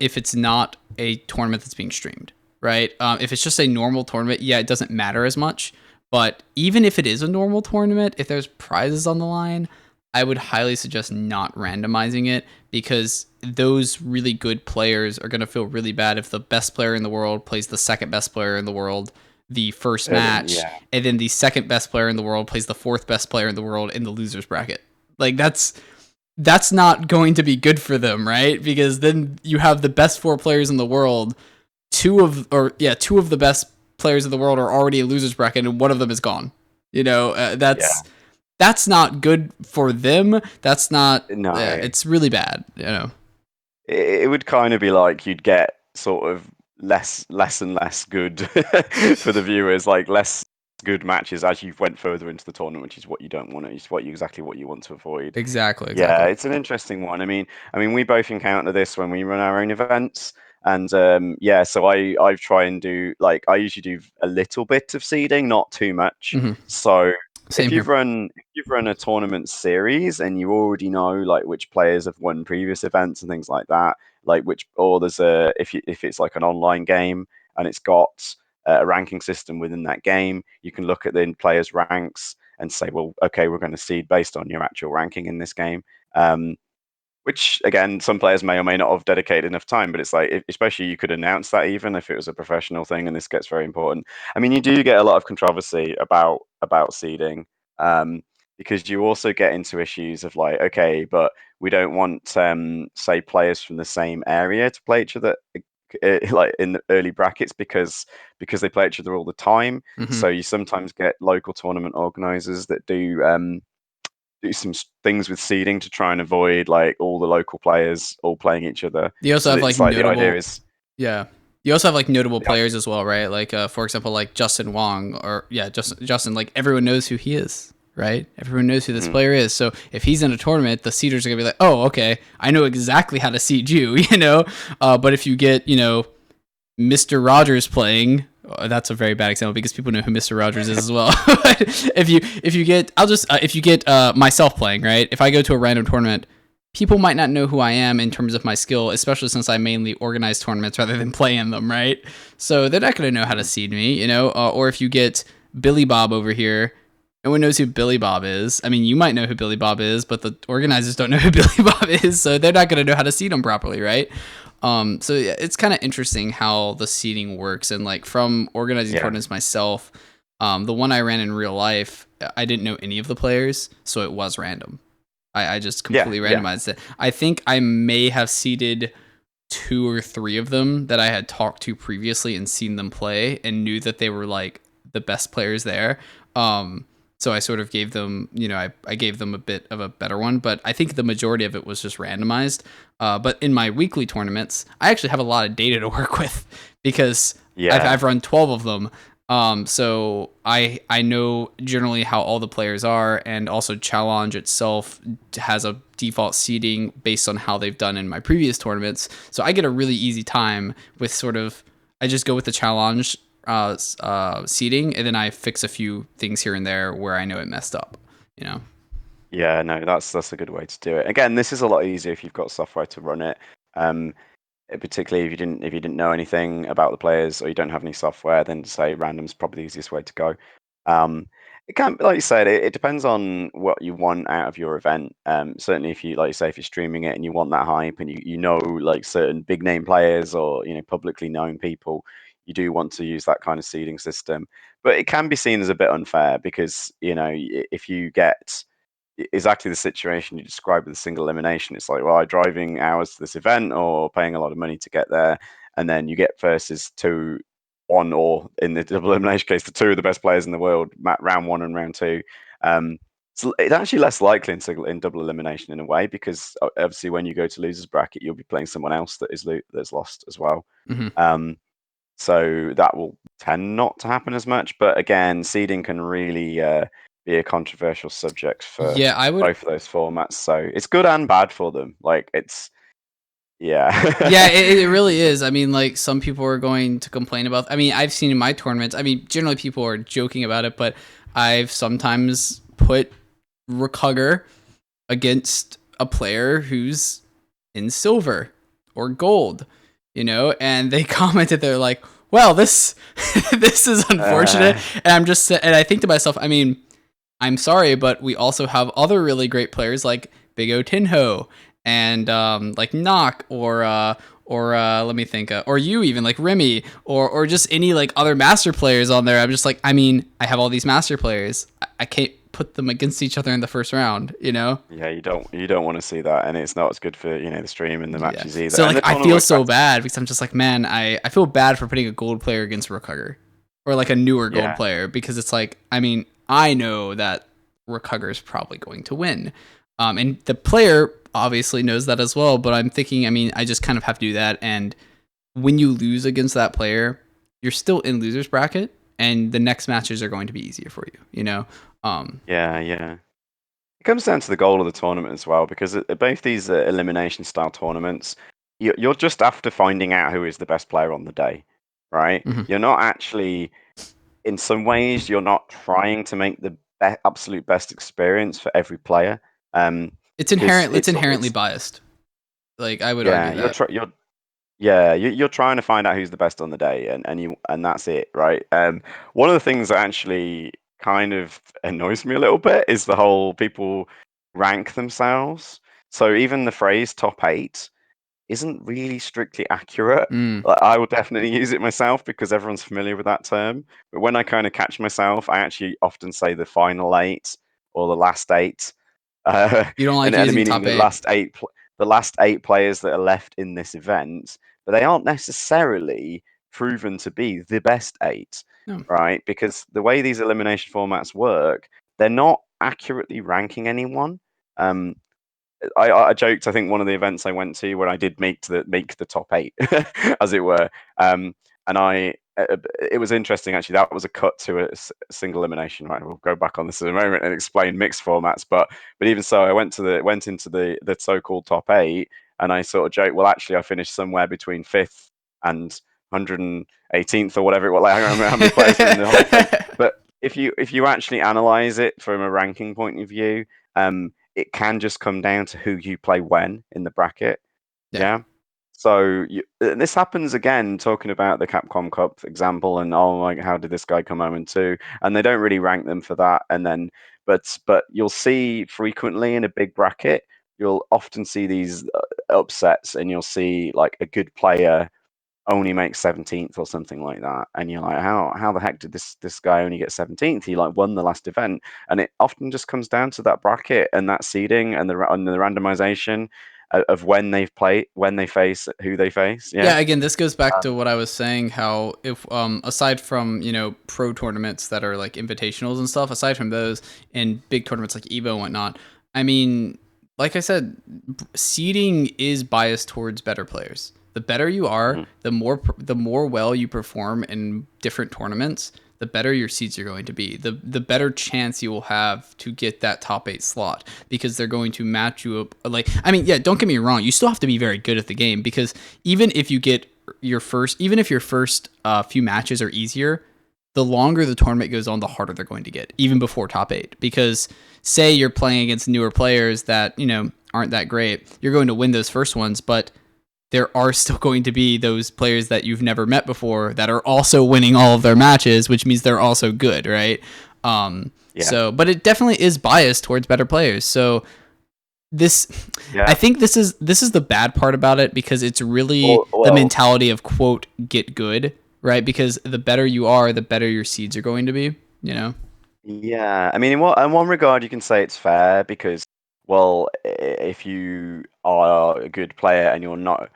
if it's not a tournament that's being streamed, right? If it's just a normal tournament, yeah, it doesn't matter as much. But even if it is a normal tournament, if there's prizes on the line, I would highly suggest not randomizing it because those really good players are going to feel really bad if the best player in the world plays the second best player in the world the first match, Yeah. and then the second best player in the world plays the fourth best player in the world in the losers bracket. Like that's not going to be good for them, right? Because then you have the best four players in the world, two of the best players in the world are already in losers bracket, and one of them is gone. Yeah. That's not good for them. That's not. No. It's really bad. You know. It would kind of be like you'd get sort of less and less good for the viewers, like less good matches as you went further into the tournament, which is what you don't want. It's exactly what you want to avoid. Exactly. Yeah, Exactly. it's an interesting one. I mean, we both encounter this when we run our own events, and yeah. So I try and do like I usually do a little bit of seeding, not too much. Hmm. So Same here. if you've run a tournament series and you already know like which players have won previous events and things like that, like which or there's a if it's like an online game and it's got a ranking system within that game, you can look at the players' ranks and say, well, okay, we're going to seed based on your actual ranking in this game. Um, which again, some players may or may not have dedicated enough time, but it's like, especially you could announce that even if it was a professional thing, and this gets very important. I mean, you do get a lot of controversy about seeding, because you also get into issues of like, okay, but we don't want, say, players from the same area to play each other, like in the early brackets because they play each other all the time. Hmm. So you sometimes get local tournament organizers that do some things with seeding to try and avoid like all the local players all playing each other. You also So have like it's like the idea notable. is, Yeah. You also have like notable the, players as well, right? Like for example, like Justin Wong, or yeah, Justin. Like everyone knows who he is, right? Everyone knows who this mhm, player is. So if he's in a tournament, the seeders are gonna be like, oh, okay, I know exactly how to seed you, you know. But if you get Mr. Rogers playing. That's a very bad example because people know who Mr. Rogers is as well. If you get myself playing, right? If I go to a random tournament, people might not know who I am in terms of my skill, especially since I mainly organize tournaments rather than play in them, right? So they're not going to know how to mhm. seed me, or if you get Billy Bob over here, no one knows who Billy Bob is. I mean, you might know who Billy Bob is, but the organizers don't know who Billy Bob is, so they're not going to know how to seed him properly, right? So yeah, it's kind of interesting how the seeding works, and like from organizing Yeah, tournaments myself, the one I ran in real life, I didn't know any of the players, so it was random. I just yeah, completely yeah, randomized it. I think I may have seeded two or three of them that I had talked to previously and seen them play and knew that they were like the best players there. So I sort of gave them, I gave them a bit of a better one, but I think the majority of it was just randomized. But in my weekly tournaments, I actually have a lot of data to work with because yeah, I've run 12 of them. So I know generally how all the players are, and also Challenge itself has a default seeding based on how they've done in my previous tournaments. So I get a really easy time with I just go with the Challenge seeding, and then I fix a few things here and there where I know it messed up. You know. yeah. No, that's a good way to do it. Again, this is a lot easier if you've got software to run it. Um, Particularly if you didn't know anything about the players or you don't have any software, then say random's probably the easiest way to go. Um, it can, like you said, it depends on what you want out of your event. Certainly, if you like you say if you're streaming it and you want that hype and you know like certain big name players or publicly known people, you do want to use that kind of seeding system. But it can be seen as a bit unfair because if you get exactly the situation you described with a single elimination. It's like, well, I'm driving hours to this event or paying a lot of money to get there, and then you get versus one, or in the double elimination case, the two of the best players in the world, round one and round two. So it's actually less likely in double elimination in a way because obviously when you go to losers bracket, you'll be playing someone else that's lost as well. Hmm. Um, so that will tend not to happen as much. But again, seeding can really be a controversial subject for Yeah, I would. both of those formats. So it's good and bad for them. Like it's Yeah, yeah. it really is. I mean, like some people are going to complain about. I mean, I've seen in my tournaments. I mean, generally people are joking about it, but I've sometimes put Recugger against a player who's in silver or gold, and they commented, they're like, "Well, this this is unfortunate," uh, and I think to myself, I mean, I'm sorry, but we also have other really great players like Big O Tinho and like Knock or let me think, or you even like Remy, or just any like other master players on there. I'm just like, I mean, I have all these master players. I can't put them against each other in the first round, you know? Yeah, you don't want to see that, and it's not as good for the stream and the Yeah. matches either. So And like the I tournament feel always so practice. bad because I'm just like, man, I feel bad for putting a gold player against Rookhugger or like a newer gold Yeah, player because it's like, I mean, I know that Rookhugger is probably going to win. And the player obviously knows that as well, but I'm thinking, I mean, I just kind of have to do that. And when you lose against that player, you're still in loser's bracket and the next matches are going to be easier for you, you know? Um, yeah, yeah. It comes down to the goal of the tournament as well, because at both these elimination style tournaments, you're just after finding out who is the best player on the day, right? mhm. You're not actually, in some ways, you're not trying to make the absolute best experience for every player, because It's it's inherently it's biased. Like I would yeah, argue that. you're trying to find out who's the best on the day, and that's it, right? One of the things that actually kind of annoys me a little bit is the whole people rank themselves. So even the phrase top eight isn't really strictly accurate. Mm. Like, I will definitely use it myself because everyone's familiar with that term. But when I kind of catch myself, I actually often say the final eight or the last eight, You don't like and using meaning top eight. the last eight players that are left in this event, but they aren't necessarily proven to be the best eight, No. right? Because the way these elimination formats work, they're not accurately ranking anyone. Um, I joked. I think one of the events I went to where I did make the top eight, as it were. And it was interesting actually. That was a cut to a single elimination. Right, we'll go back on this in a moment and explain mixed formats. But even so, I went into the so-called top eight, and I sort of joked. Well, actually, I finished somewhere between fifth and 118th or whatever it was. Like, I don't remember how many players were in the whole thing. But if you actually analyze it from a ranking point of view, it can just come down to who you play when in the bracket. Yeah. Yeah. So this happens again, talking about the Capcom Cup example, and oh, like how did this guy come home in two? And they don't really rank them for that. And then, but you'll see frequently in a big bracket, you'll often see these upsets, and you'll see like a good player only makes 17th or something like that, and you're like, how the heck did this guy only get 17th? He like won the last event. And it often just comes down to that bracket and that seeding and the randomization of when they've played, when they face, who they face. Yeah. Yeah, again, this goes back Um, to what I was saying, how if aside from, pro tournaments that are like invitationals and stuff, aside from those and big tournaments like Evo and whatnot, I mean, like I said, seeding is biased towards better players. The better you are, mhm. the more well you perform in different tournaments, the better your seeds are going to be. The better chance you will have to get that top 8 slot because they're going to match you up. Like, I mean, yeah, don't get me wrong, you still have to be very good at the game because even if you get even if your first few matches are easier, the longer the tournament goes on, the harder they're going to get, even before top 8. Because say you're playing against newer players that, aren't that great, you're going to win those first ones, but there are still going to be those players that you've never met before that are also winning all of their matches, which means they're also good, right? Yeah. So, but it definitely is biased towards better players. So this, I Yeah. think this is the bad part about it because it's really the Well, mentality of quote get good, right? Because the better you are, the better your seeds are going to be. You know? yeah. I mean, in one regard, you can say it's fair because, well, if you are a good player and you're not,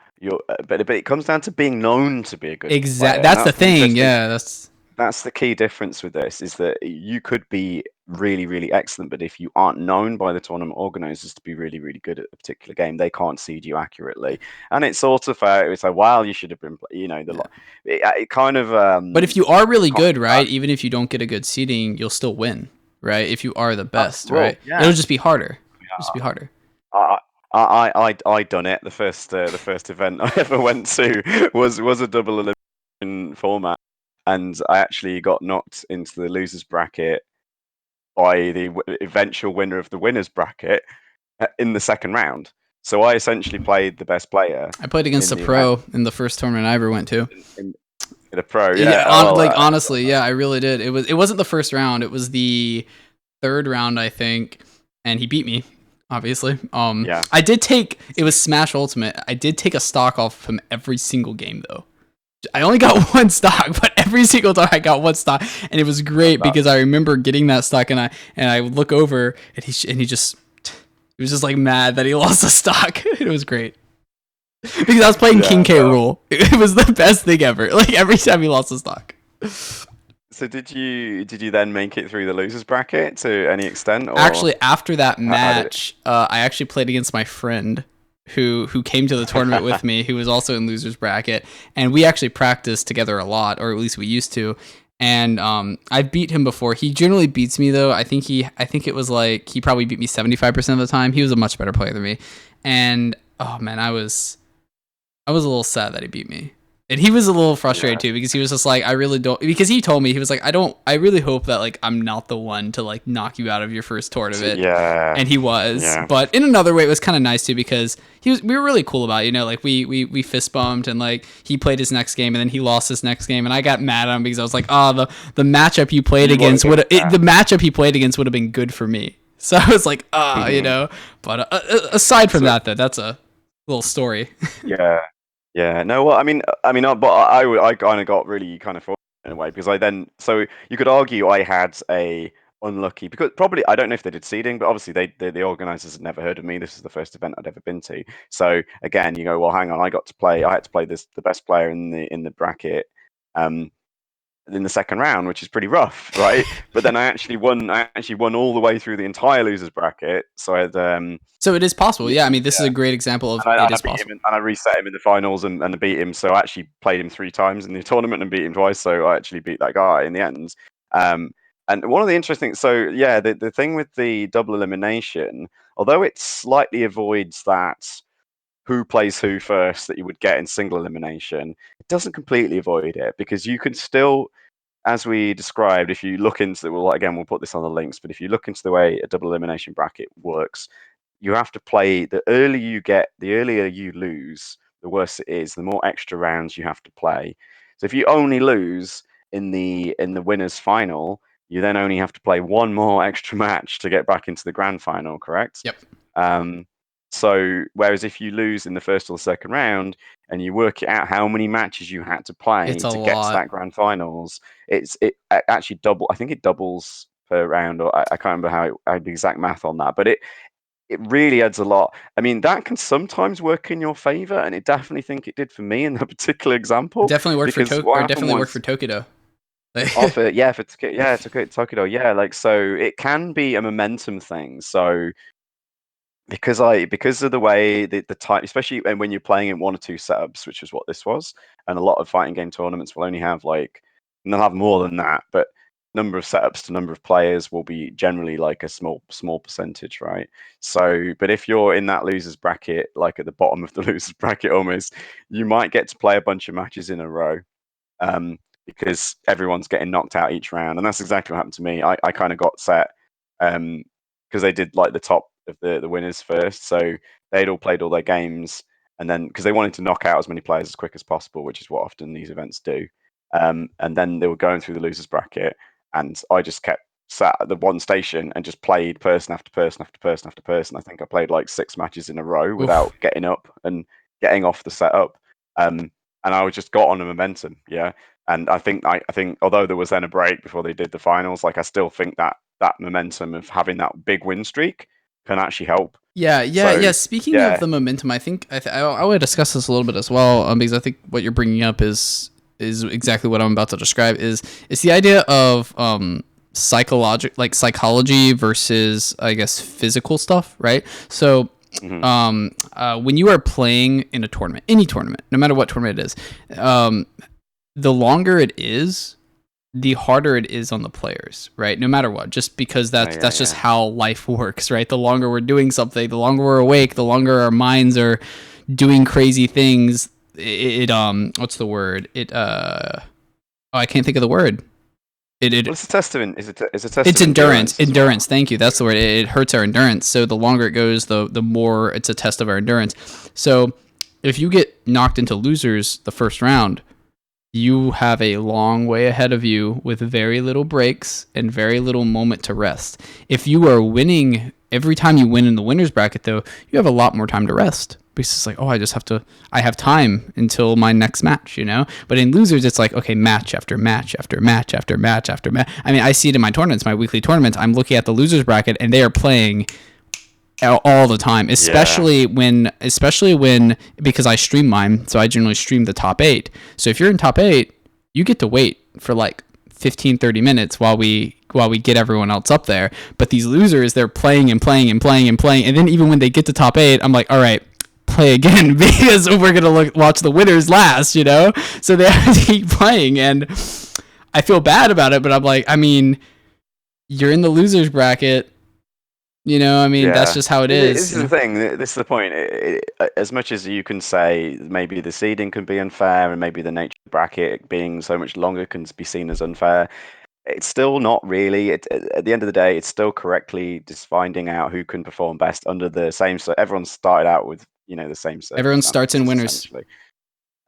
but it comes down to being known to be a good player, and That's the that's the thing. interesting. Yeah, that's That's the key difference with this, is that you could be really, really excellent, but if you aren't known by the tournament organizers to be really, really good at a particular game, they can't seed you accurately. And it's sort of it's like, wow, you should have been, yeah. it kind of But if you are really cop good, right, that. even if you don't get a good seeding, you'll still win, right? If you are the best, Well, right? yeah, It'll just be harder. It'll just be harder. I, I done it. The first event I ever went to was a double elimination format, and I actually got knocked into the losers bracket by the eventual winner of the winners bracket in the second round. So I essentially played the best player I played against in a the event pro in the first tournament I ever went to. in a pro. Yeah, Yeah. Well, like honestly, yeah, I really did. It wasn't the first round. It was the third round, I think, and he beat me obviously. Yeah. I did take, it was Smash Ultimate. I did take a stock off of him every single game though. I only got one stock, but every single time I got one stock, and it was great That. because I remember getting that stock, and I would look over, and he was just like mad that he lost the stock. It was great because I was playing King K. Rool. It was the best thing ever. Like every time he lost the stock. So did you then make it through the losers bracket to any extent, or Actually, after that how did it? match, I actually played against my friend who came to the tournament with me, who was also in losers bracket, and we actually practiced together a lot, or at least we used to. And I beat him before. He generally beats me though. I think it was like he probably beat me 75% of the time. He was a much better player than me. And oh man, I was a little sad that he beat me. And he was a little frustrated too because he was just like, I really don't, because he told me, he was like, I really hope that like I'm not the one to like knock you out of your first tournament. Yeah. And he was. Yeah. But in another way, it was kind of nice too because we were really cool about it, you know, like we fist bumped and like he played his next game and then he lost his next game and I got mad at him because I was like, oh, the matchup you played against the matchup he played against would have been good for me. So I was like, you know, but aside from that, though, that's a little story. Yeah. Yeah, no, well, but I kind of got really kind of fortunate in a way because so you could argue I had a unlucky, because probably, I don't know if they did seeding, but obviously the organizers had never heard of me. This is the first event I'd ever been to. So again, you go, well, hang on, I had to play the best player in the bracket, in the second round, which is pretty rough, right? But then I actually won all the way through the entire losers bracket. So I had So it is possible. Yeah, I mean, this is a great example of it is possible. and I reset him in the finals and I beat him. So I actually played him 3 times in the tournament and beat him twice. So I actually beat that guy in the end. And one of the interesting, so yeah, the thing with the double elimination, although it slightly avoids that who plays who first that you would get in single elimination, it doesn't completely avoid it because you can still, as we described, if you look into well, again, we'll put this on the links, but if you look into the way a double elimination bracket works, you have to play, the earlier you lose, the worse it is, the more extra rounds you have to play. So if you only lose in the winners final, you then only have to play one more extra match to get back into the grand final, correct? Yep. So whereas if you lose in the first or the second round and you work it out how many matches you had to play It's a to get lot. to that grand finals, it actually I think it doubles per round, or I can't remember how I had the exact math on that, but it really adds a lot. I mean, that can sometimes work in your favor, and it definitely think it did for me in that particular example. Definitely worked because worked for Tokido. Tokido, yeah, like, so it can be a momentum thing. So because of the way the type, especially when you're playing in 1 or 2 setups, which is what this was, and a lot of fighting game tournaments will only have and they'll have more than that, but number of setups to number of players will be generally like a small percentage, right? So, but if you're in that losers bracket, like at the bottom of the losers bracket almost, you might get to play a bunch of matches in a row, because everyone's getting knocked out each round, and that's exactly what happened to me. I kind of got set, because they did like the top of the winners first, so they'd all played all their games, and then because they wanted to knock out as many players as quick as possible, which is what often these events do. And then they were going through the losers bracket, and I just kept sat at the one station and just played person after person after person after person. I think I played like 6 matches in a row without getting up and getting off the setup. And I just got on a momentum, yeah. And I think although there was then a break before they did the finals, like I still think that momentum of having that big win streak can actually help. Yeah. Speaking of the momentum, I think I want to discuss this a little bit as well, because I think what you're bringing up is exactly what I'm about to describe. Is the idea of psychology versus, I guess, physical stuff, right? So when you are playing in a tournament, any tournament, no matter what tournament it is, the longer it is, the harder it is on the players, right? No matter what, just because that's just how life works, right? The longer we're doing something, the longer we're awake, the longer our minds are doing crazy things. What's the word? I can't think of the word. It's a testament. It's endurance. Endurance. Well. Thank you. That's the word. It hurts our endurance. So the longer it goes, the more it's a test of our endurance. So if you get knocked into losers the first round, you have a long way ahead of you with very little breaks and very little moment to rest. If you are winning every time you win in the winner's bracket, though, you have a lot more time to rest. Because it's like, oh, I have time until my next match, you know? But in losers, it's like, okay, match after match after match after match after match. I mean, I see it in my tournaments, my weekly tournaments. I'm looking at the losers bracket and they are playing all the time, especially when because I stream mine, so I generally stream the top 8. So if you're in top 8, you get to wait for like 15-30 minutes while we get everyone else up there. But these losers, they're playing and playing and playing and playing, and then even when they get to top 8, I'm like, all right, play again, because we're gonna watch the winners last, you know. So they have to keep playing, and I feel bad about it, but I'm like, I mean, you're in the losers bracket. You know, I mean, that's just how it is. This is the thing. This is the point. As much as you can say maybe the seeding can be unfair and maybe the nature of the bracket being so much longer can be seen as unfair, it's still not really. At the end of the day, it's still correctly just finding out who can perform best under the same. So everyone started out with, the same circumstances. Everyone starts in winners.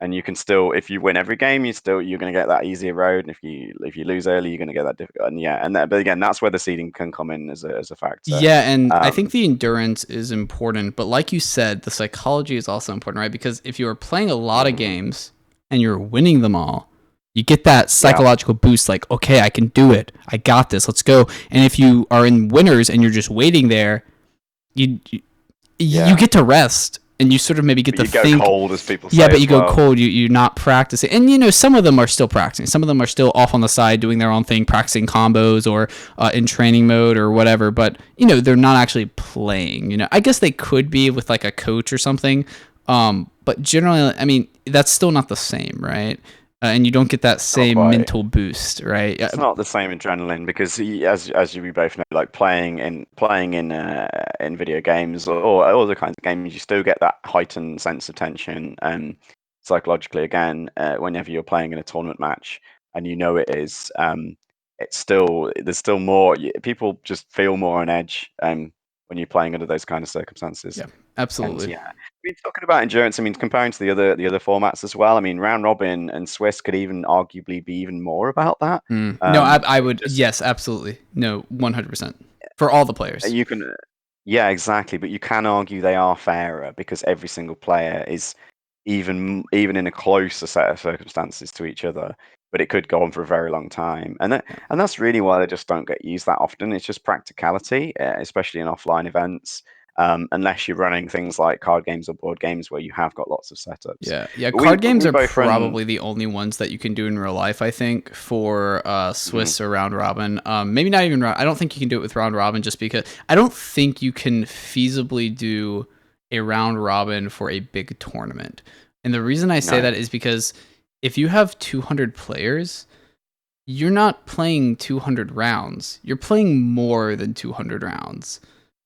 And you can still, if you win every game, you're going to get that easier road. And if you lose early, you're going to get that difficult. And but again, that's where the seeding can come in as a factor. Yeah, and I think the endurance is important, but like you said, the psychology is also important, right? Because if you are playing a lot of games and you're winning them all, you get that psychological boost, like, okay, I can do it. I got this. Let's go. And if you are in winners and you're just waiting there, you get to rest. And you sort of maybe get to think. You go cold, as people say. Yeah, but you go cold. You're not practicing. And, some of them are still practicing. Some of them are still off on the side doing their own thing, practicing combos or in training mode or whatever. But, they're not actually playing. I guess they could be with, like, a coach or something. But generally, I mean, that's still not the same, right? And you don't get that same mental boost, right? It's not the same adrenaline because, as we both know, like playing in video games or other kinds of games, you still get that heightened sense of tension and psychologically. Again, whenever you're playing in a tournament match, and it is, there's still more. People just feel more on edge when you're playing under those kind of circumstances. Yeah, absolutely. And, we're talking about endurance. I mean, comparing to the other formats as well. I mean, round robin and Swiss could even arguably be even more about that. No, I would. Yes, absolutely. No, 100% for all the players. You can, yeah, exactly. But you can argue they are fairer because every single player is even in a closer set of circumstances to each other. But it could go on for a very long time, and that's really why they just don't get used that often. It's just practicality, especially in offline events. Unless you're running things like card games or board games where you have got lots of setups. Yeah. Card games are probably the only ones that you can do in real life, I think, for Swiss or round robin. Maybe not even round. I don't think you can do it with round robin just because I don't think you can feasibly do a round robin for a big tournament. And the reason I say that is because if you have 200 players, you're not playing 200 rounds. You're playing more than 200 rounds.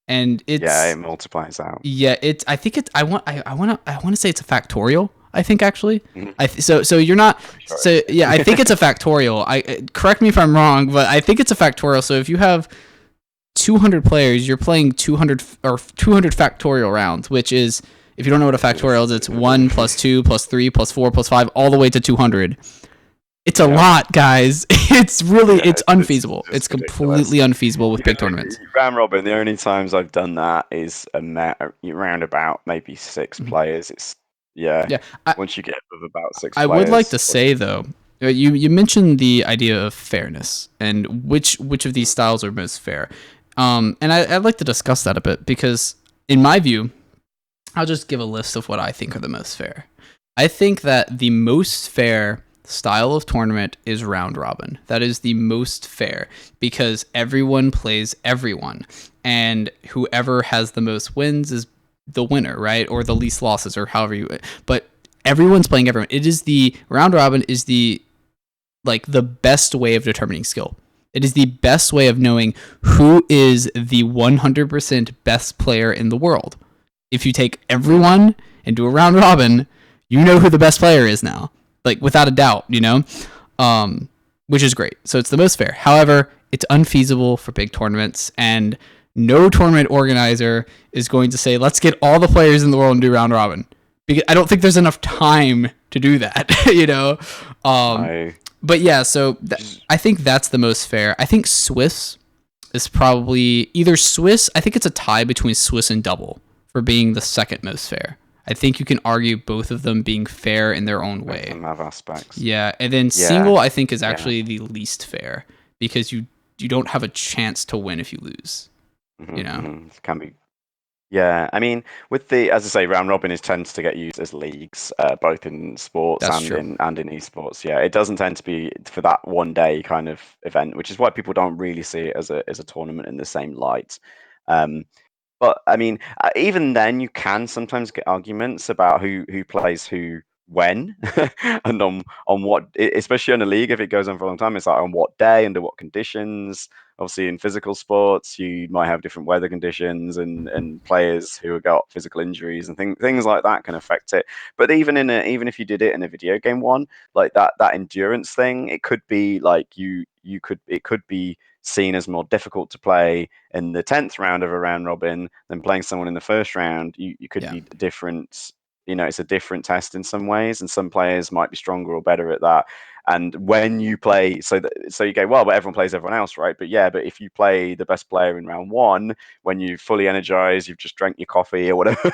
And it multiplies out. Yeah, I think it's. I want to say it's a factorial. I think actually. Mm-hmm. So you're not. Sure. So yeah, I think it's a factorial. Correct me if I'm wrong, but I think it's a factorial. So if you have 200 players, you're playing 200 factorial rounds, which is, if you don't know what a factorial is, it's 1 plus 2 plus 3 plus 4 plus 5 all the way to 200. It's a lot, guys. It's really, it's unfeasible. It's completely unfeasible with big tournaments. Round robin, the only times I've done that is around about maybe 6 players. It's once you get with about 6 players. I would like to say though, you mentioned the idea of fairness and which of these styles are most fair. And I'd like to discuss that a bit because in my view, I'll just give a list of what I think are the most fair. I think that the most fair style of tournament is round robin. That is the most fair because everyone plays everyone, and whoever has the most wins is the winner, right? Or the least losses, or however you. But everyone's playing everyone. It is the round robin is the best way of determining skill. It is the best way of knowing who is the 100% best player in the world. If you take everyone and do a round robin, you know who the best player is now. Like, without a doubt, which is great. So it's the most fair. However, it's unfeasible for big tournaments, and no tournament organizer is going to say, let's get all the players in the world and do round robin. because I don't think there's enough time to do that, you know. I But yeah, so just I think that's the most fair. I think Swiss is probably either Swiss. I think it's a tie between Swiss and double for being the second most fair. I think you can argue both of them being fair in their own both of way. them have aspects. Yeah, and then Yeah, single I think is yeah. actually the least fair because you don't have a chance to win if you lose. You know, It can be. Yeah, I mean, with the, as I say, round robin is tends to get used as leagues, both in sports that's true. and in esports. Yeah, it doesn't tend to be for that one day kind of event, which is why people don't really see it as a tournament in the same light. Um, but I mean, even then, you can sometimes get arguments about who plays who when and on what, especially on a league if it goes on for a long time. It's like on what day, under what conditions. Obviously, in physical sports, you might have different weather conditions and players who have got physical injuries and things like that can affect it. But even if you did it in a video game one, like that endurance thing, it could be like you could it could be seen as more difficult to play in the 10th round of a round robin than playing someone in the first round. You could Yeah. be different. It's a different test in some ways, and some players might be stronger or better at that. And when you play, so you go, well, but everyone plays everyone else, right? But yeah, but if you play the best player in round one, when you're fully energized, you've just drank your coffee or whatever,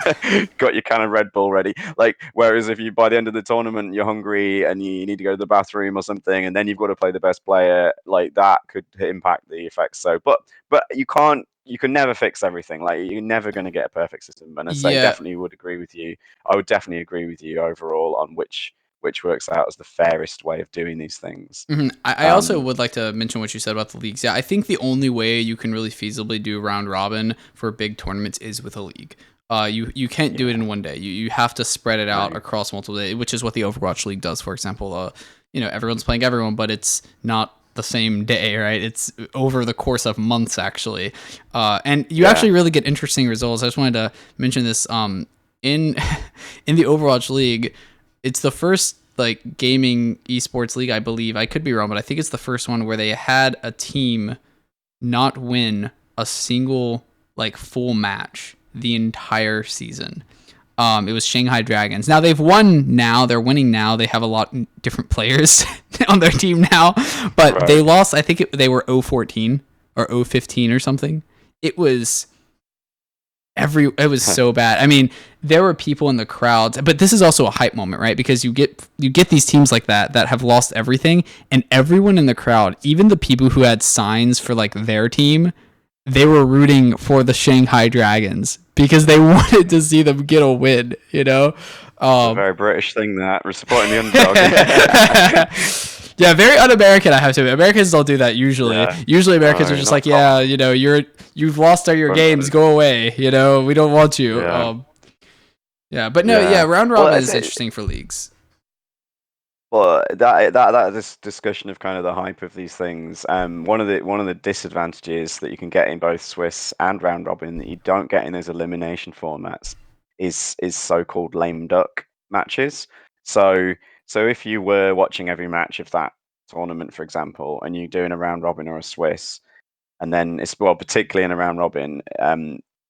got your kind of Red Bull ready. Like, whereas if you by the end of the tournament you're hungry and you need to go to the bathroom or something, and then you've got to play the best player, like that could impact the effects. So, but you can never fix everything. Like, you're never going to get a perfect system. And I say, Yeah. definitely would agree with you. I would definitely agree with you overall on which works out as the fairest way of doing these things. I also would like to mention what you said about the leagues. Yeah, I think the only way you can really feasibly do round robin for big tournaments is with a league. You can't do it Yeah, in one day. You have to spread it out no, across multiple days, which is what the Overwatch League does. For example, everyone's playing everyone, but it's not the same day, right? It's over the course of months actually, and you yeah, actually really get interesting results. I just wanted to mention this. In in the Overwatch League, it's the first like gaming esports league, I believe. I could be wrong, but I think it's the first one where they had a team not win a single like full match the entire season. It was Shanghai Dragons. Now they've won. Now they're winning. Now they have a lot different players on their team now, but they right. lost. I think they were 0-14 or 0-15 or something. It was it was so bad. I mean, there were people in the crowds, but this is also a hype moment, right? Because you get these teams like that have lost everything, and everyone in the crowd, even the people who had signs for like their team, they were rooting for the Shanghai Dragons because they wanted to see them get a win, you know? It's a Um, very British thing, that we're supporting the underdog. yeah, very un-American. I have to admit. Americans don't do that usually. Yeah, Usually, Americans are no, just not like, top yeah, you've lost all your front games. runners. Go away. We don't want you. Yeah, Yeah, but no, yeah, yeah. round Well, robin I is say, interesting for leagues. well, that this discussion of kind of the hype of these things. One of the disadvantages that you can get in both Swiss and round robin that you don't get in those elimination formats is so-called lame duck matches. So so if you were watching every match of that tournament, for example, and you're doing a round robin or a Swiss, and then it's, well, particularly in a round robin,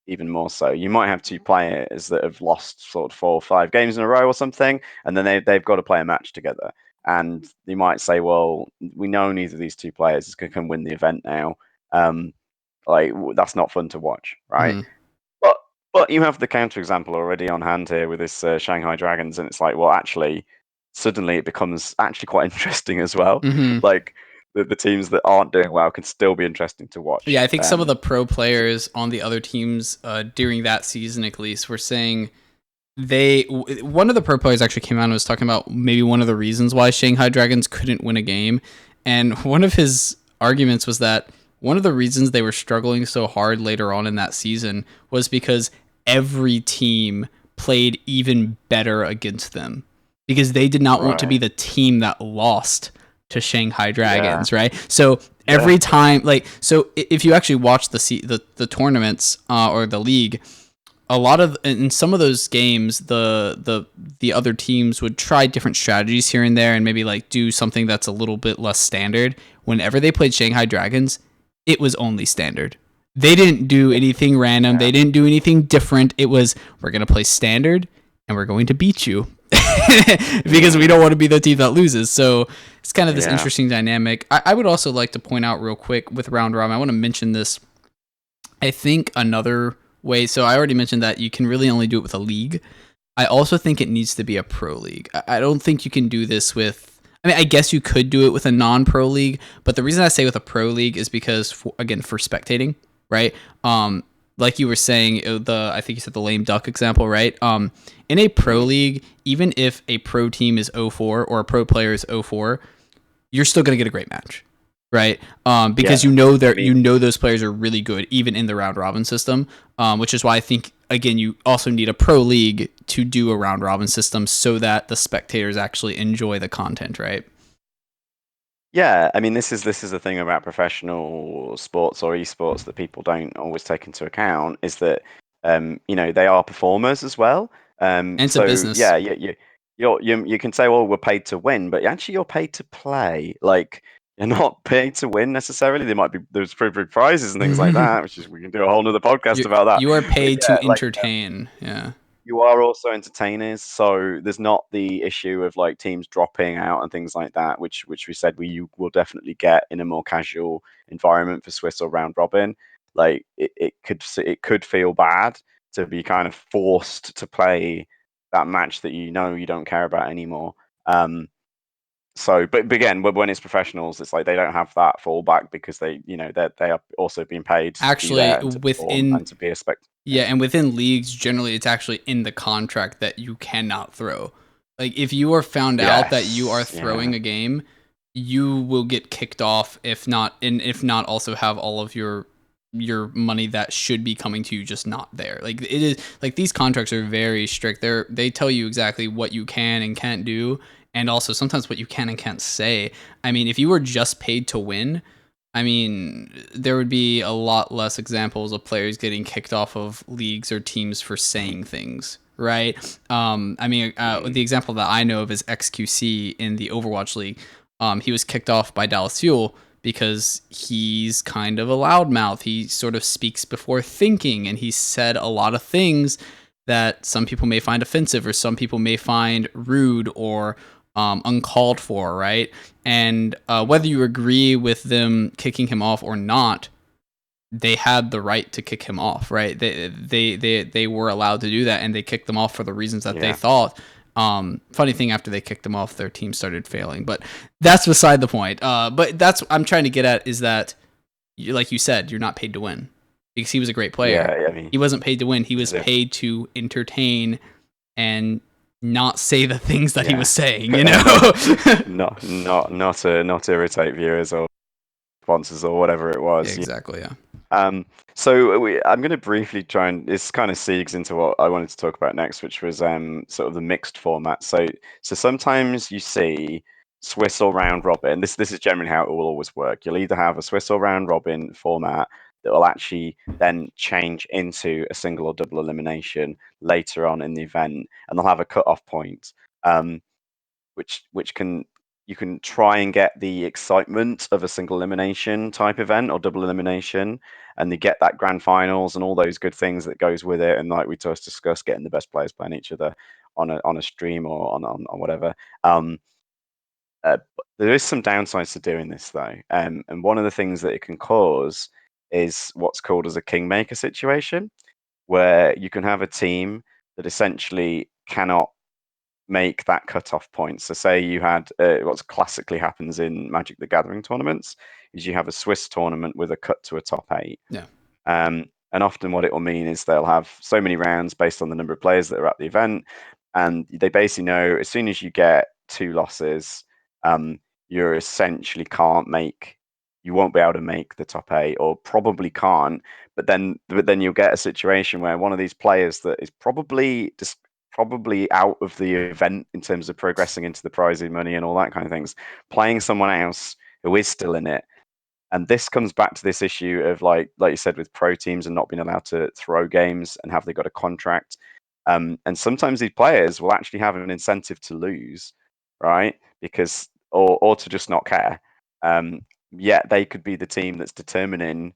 even more so. You might have two players that have lost sort of 4 or 5 games in a row or something, and then they've got to play a match together. And you might say, well, we know neither of these two players is going to come win the event now. Um, that's not fun to watch, right? Hmm. But but you have the counterexample already on hand here with this Shanghai Dragons, and it's like, well, actually, suddenly it becomes actually quite interesting as well. Hmm. Like, the teams that aren't doing well can still be interesting to Yeah, watch. I think some of the pro players on the other teams during that season, at least, were saying one of the pro players actually came out and was talking about maybe one of the reasons why Shanghai Dragons couldn't win a game, and one of his arguments was that one of the reasons they were struggling so hard later on in that season was because every team played even better against them because they did not want to be Right. the team that lost to Shanghai Yeah. Dragons, right? So Yeah. every time, like, so if you actually watch the tournaments or the league, a lot of in some of those games the other teams would try different strategies here and there and maybe like do something that's a little bit less standard. Whenever they played Shanghai Dragons, it was only standard. They didn't do anything random. Yeah. They didn't do anything different. It was, we're going to play standard, and we're going to beat you because we don't want to be the team that loses. So it's kind of this Yeah. interesting dynamic. I would also like to point out real quick with round robin, I want to mention this. I think another way, so I already mentioned that you can really only do it with a league. I also think it needs to be a pro league. I don't think you can do this with. I mean, I guess you could do it with a non-pro league, but the reason I say with a pro league is because, again, for spectating, right? Like you were saying, I think you said the lame duck example, right? In a pro league, even if a pro team is 0-4 or a pro player is 0-4, you're still going to get a great match, right? Because Yeah. I you mean, know those players are really good, even in the round robin system. Which is why I think again you also need a pro league to do a round robin system so that the spectators actually enjoy the content, right? yeah, I mean, this is the thing about professional sports or esports that people don't always take into account is that they are performers as well. And it's a So business. yeah, you can say, well, we're paid to win, but actually you're paid to play. Like you're not paid to win necessarily. There's big prizes and things like that, which is we can do a whole nother podcast you about that. you are But paid to yeah, like entertain. Yeah. you are also entertainers, so there's not the issue of like teams dropping out and things like that, which we said you will definitely get in a more casual environment for Swiss or round robin. Like it could feel bad to be kind of forced to play that match that you don't care about anymore. But again, when it's professionals, it's like they don't have that fallback because they are also being paid to be Actually, there and to perform within and to be a spectator. yeah, and within leagues, generally, it's actually in the contract that you cannot throw. Like, if you are found out that you are Yes, yeah. throwing a game, you will get kicked off. If not, also have all of your money that should be coming to you just not there. Like it is like these contracts are very strict. They tell you exactly what you can and can't do, and also sometimes what you can and can't say. I mean, if you were just paid to win, I mean, there would be a lot less examples of players getting kicked off of leagues or teams for saying things, right? I mean, Mm. the example that I know of is XQC in the Overwatch League. He was kicked off by Dallas Fuel because he's kind of a loudmouth. He sort of speaks before thinking, and he said a lot of things that some people may find offensive or some people may find rude or uncalled for, right? And whether you agree with them kicking him off or not, they had the right to kick him off, right? They were allowed to do that, and they kicked them off for the reasons that they Yeah. thought. Funny thing, after they kicked them off, their team started failing, but that's beside the point. But that's I'm trying to get at is that, like you said, you're not paid to win because he was a great player. Yeah, I mean, He wasn't paid to win. He was because if paid to entertain and not say the things that he was yeah, saying. You and know. not irritate viewers or sponsors or whatever it Yeah, was. Yeah. exactly. Yeah. I'm going to briefly try and this kind of segues into what I wanted to talk about next, which was sort of the mixed format. So sometimes you see Swiss or round robin. This is generally how it will always work. You'll either have a Swiss or round robin format that will actually then change into a single or double elimination later on in the event, and they'll have a cut-off point. Um, which can you can try and get the excitement of a single elimination type event or double elimination, and you get that grand finals and all those good things that goes with it. And like we just discussed, getting the best players playing each other on a stream or on whatever. There is some downsides to doing this though, and one of the things that it can cause is what's called as a kingmaker situation, where you can have a team that essentially cannot make that cut-off point. So say you had what classically happens in Magic the Gathering tournaments is you have a Swiss tournament with a cut to a top eight. Yeah. And often what it will mean is they'll have so many rounds based on the number of players that are at the event, and they basically know as soon as you get two losses, you're essentially you won't be able to make the top eight, or probably can't. But then you'll get a situation where one of these players that is probably out of the event in terms of progressing into the prizing money and all that kind of things, playing someone else who is still in it. And this comes back to this issue of like you said with pro teams and not being allowed to throw games and have they got a contract. And sometimes these players will actually have an incentive to lose, right? Because or to just not care. Yet they could be the team that's determining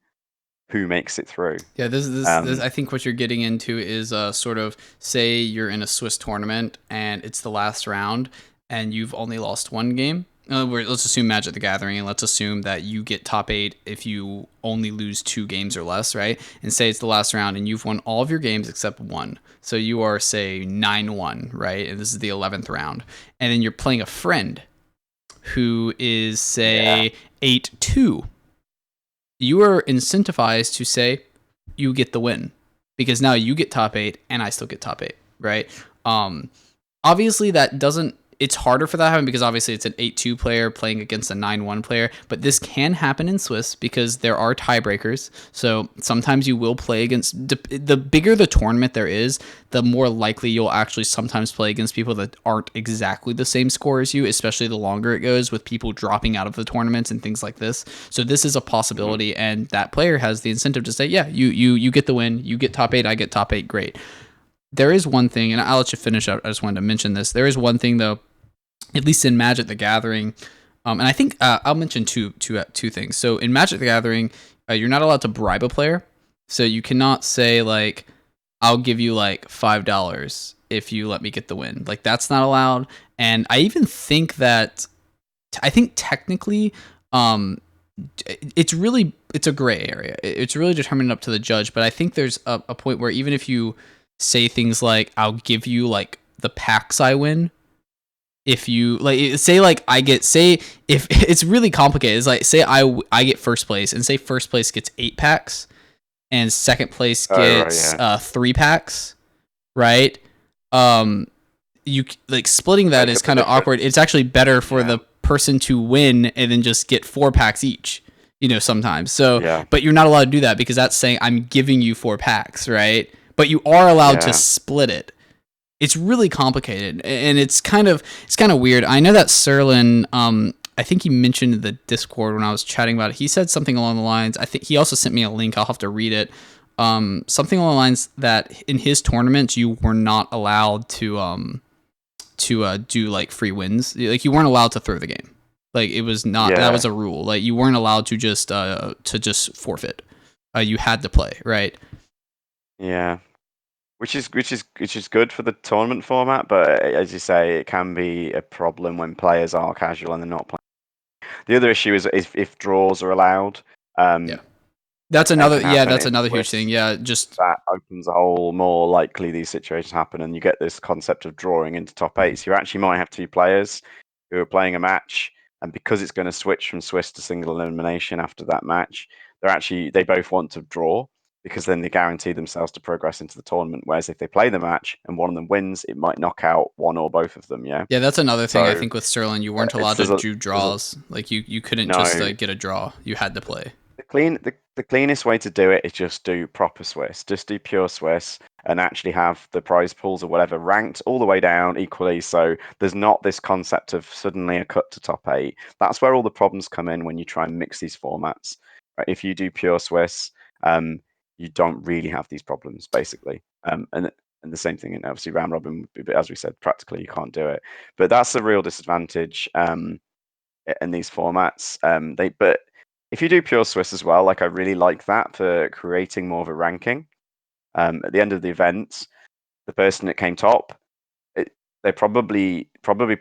who makes it through. Yeah, this I think what you're getting into is sort of, say you're in a Swiss tournament and it's the last round and you've only lost one game. Let's assume Magic the Gathering, and let's assume that you get top 8 if you only lose 2 games or less, right? And say it's the last round and you've won all of your games except one. So you are, say, 9-1, right? And this is the 11th round. And then you're playing a friend who is, Yeah. say, 8-2. You are incentivized to say you get the win, because now you get top 8 and I still get top 8, right? Obviously that doesn't, it's harder for that to happen because obviously it's an 8-2 player playing against a 9-1 player, but this can happen in Swiss because there are tiebreakers. So sometimes you will play against, the bigger the tournament there is, the more likely you'll actually sometimes play against people that aren't exactly the same score as you, especially the longer it goes, with people dropping out of the tournaments and things like this. So this is a possibility, and that player has the incentive to say, yeah, you get the win, you get top 8, I get top 8, great. There is one thing, and I'll let you finish up. I just wanted to mention this. There is one thing, though, at least in Magic the Gathering, and I think I'll mention two things. So in Magic the Gathering, you're not allowed to bribe a player. So you cannot say, like, I'll give you like $5 if you let me get the win. Like, that's not allowed. And I even think that, I think technically, it's a gray area. It's really determined up to the judge. But I think there's a point where even if you say things like, I'll give you like the packs I win, if you like, say like I get, say if it's really complicated, it's like, say I get first place, and say first place gets 8 packs and second place gets 3 packs, right? You like, splitting that is kind of awkward. It's actually better for the person to win and then just get 4 packs each, sometimes. So but you're not allowed to do that because that's saying I'm giving you 4 packs, right? But you are allowed to split it. It's really complicated, and it's kind of weird. I know that Serlin, I think he mentioned in the Discord when I was chatting about it, he said something along the lines, I think he also sent me a link, I'll have to read it, something along the lines that in his tournaments you were not allowed to do like free wins. Like, you weren't allowed to throw the game. Like, it was not, that was a rule. Like, you weren't allowed to just forfeit. You had to play, right? Yeah. Which is good for the tournament format, but as you say, it can be a problem when players are casual and they're not playing. The other issue is if draws are allowed. That's another Swiss, huge thing. Yeah, just that opens a whole more likely these situations happen, and you get this concept of drawing into top 8. So you actually might have 2 players who are playing a match, and because it's going to switch from Swiss to single elimination after that match, they both want to draw, because then they guarantee themselves to progress into the tournament. Whereas if they play the match and one of them wins, it might knock out one or both of them. Yeah. Yeah, that's another thing. I think with Sterling, you weren't allowed to do there's draws. Like, you couldn't no. just get a draw. You had to play. The cleanest way to do it is just do proper Swiss. Just do pure Swiss and actually have the prize pools or whatever ranked all the way down equally. So there's not this concept of suddenly a cut to top 8. That's where all the problems come in when you try and mix these formats. Right? If you do pure Swiss, you don't really have these problems, basically. And the same thing, and obviously round robin, as we said, practically you can't do it. But that's the real disadvantage in these formats. But if you do pure Swiss as well, like, I really like that for creating more of a ranking. At the end of the event, the person that came top, they probably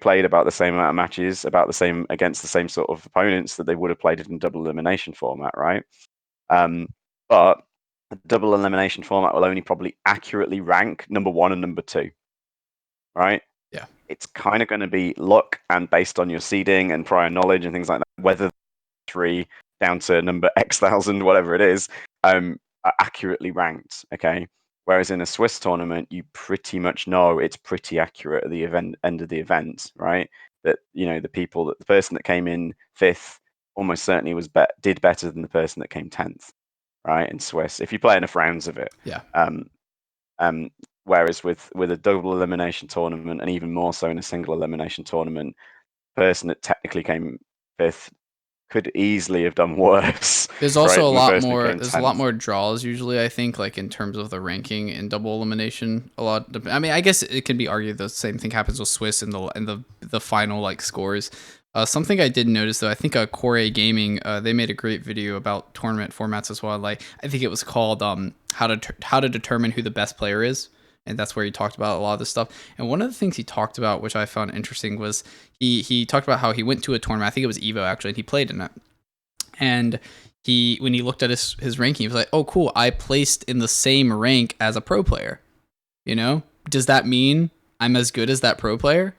played about the same amount of matches, about the same against the same sort of opponents that they would have played it in double elimination format, right? But the double elimination format will only probably accurately rank number 1 and number 2, right? Yeah. It's kind of going to be luck and based on your seeding and prior knowledge and things like that, whether 3 down to number X thousand, whatever it is, are accurately ranked. Okay. Whereas in a Swiss tournament, you pretty much know it's pretty accurate at the end of the event, right? That the person that came in 5th almost certainly did better than the person that came 10th, right? In Swiss, if you play enough rounds of it. Yeah. Whereas with a double elimination tournament, and even more so in a single elimination tournament, the person that technically came 5th could easily have done worse. There's also right, a lot more. There's 10th. A lot more draws usually. I think, like, in terms of the ranking in double elimination. I mean, I guess it can be argued the same thing happens with Swiss in the final, like, scores. Something I did notice though, I think Core Gaming, they made a great video about tournament formats as well. Like I think it was called how to determine who the best player is, and that's where he talked about a lot of this stuff. And one of the things he talked about, which I found interesting, was he talked about how he went to a tournament. I think it was Evo actually, and he played in it. And he when he looked at his ranking, he was like, "Oh, cool! I placed in the same rank as a pro player." You know, does that mean I'm as good as that pro player?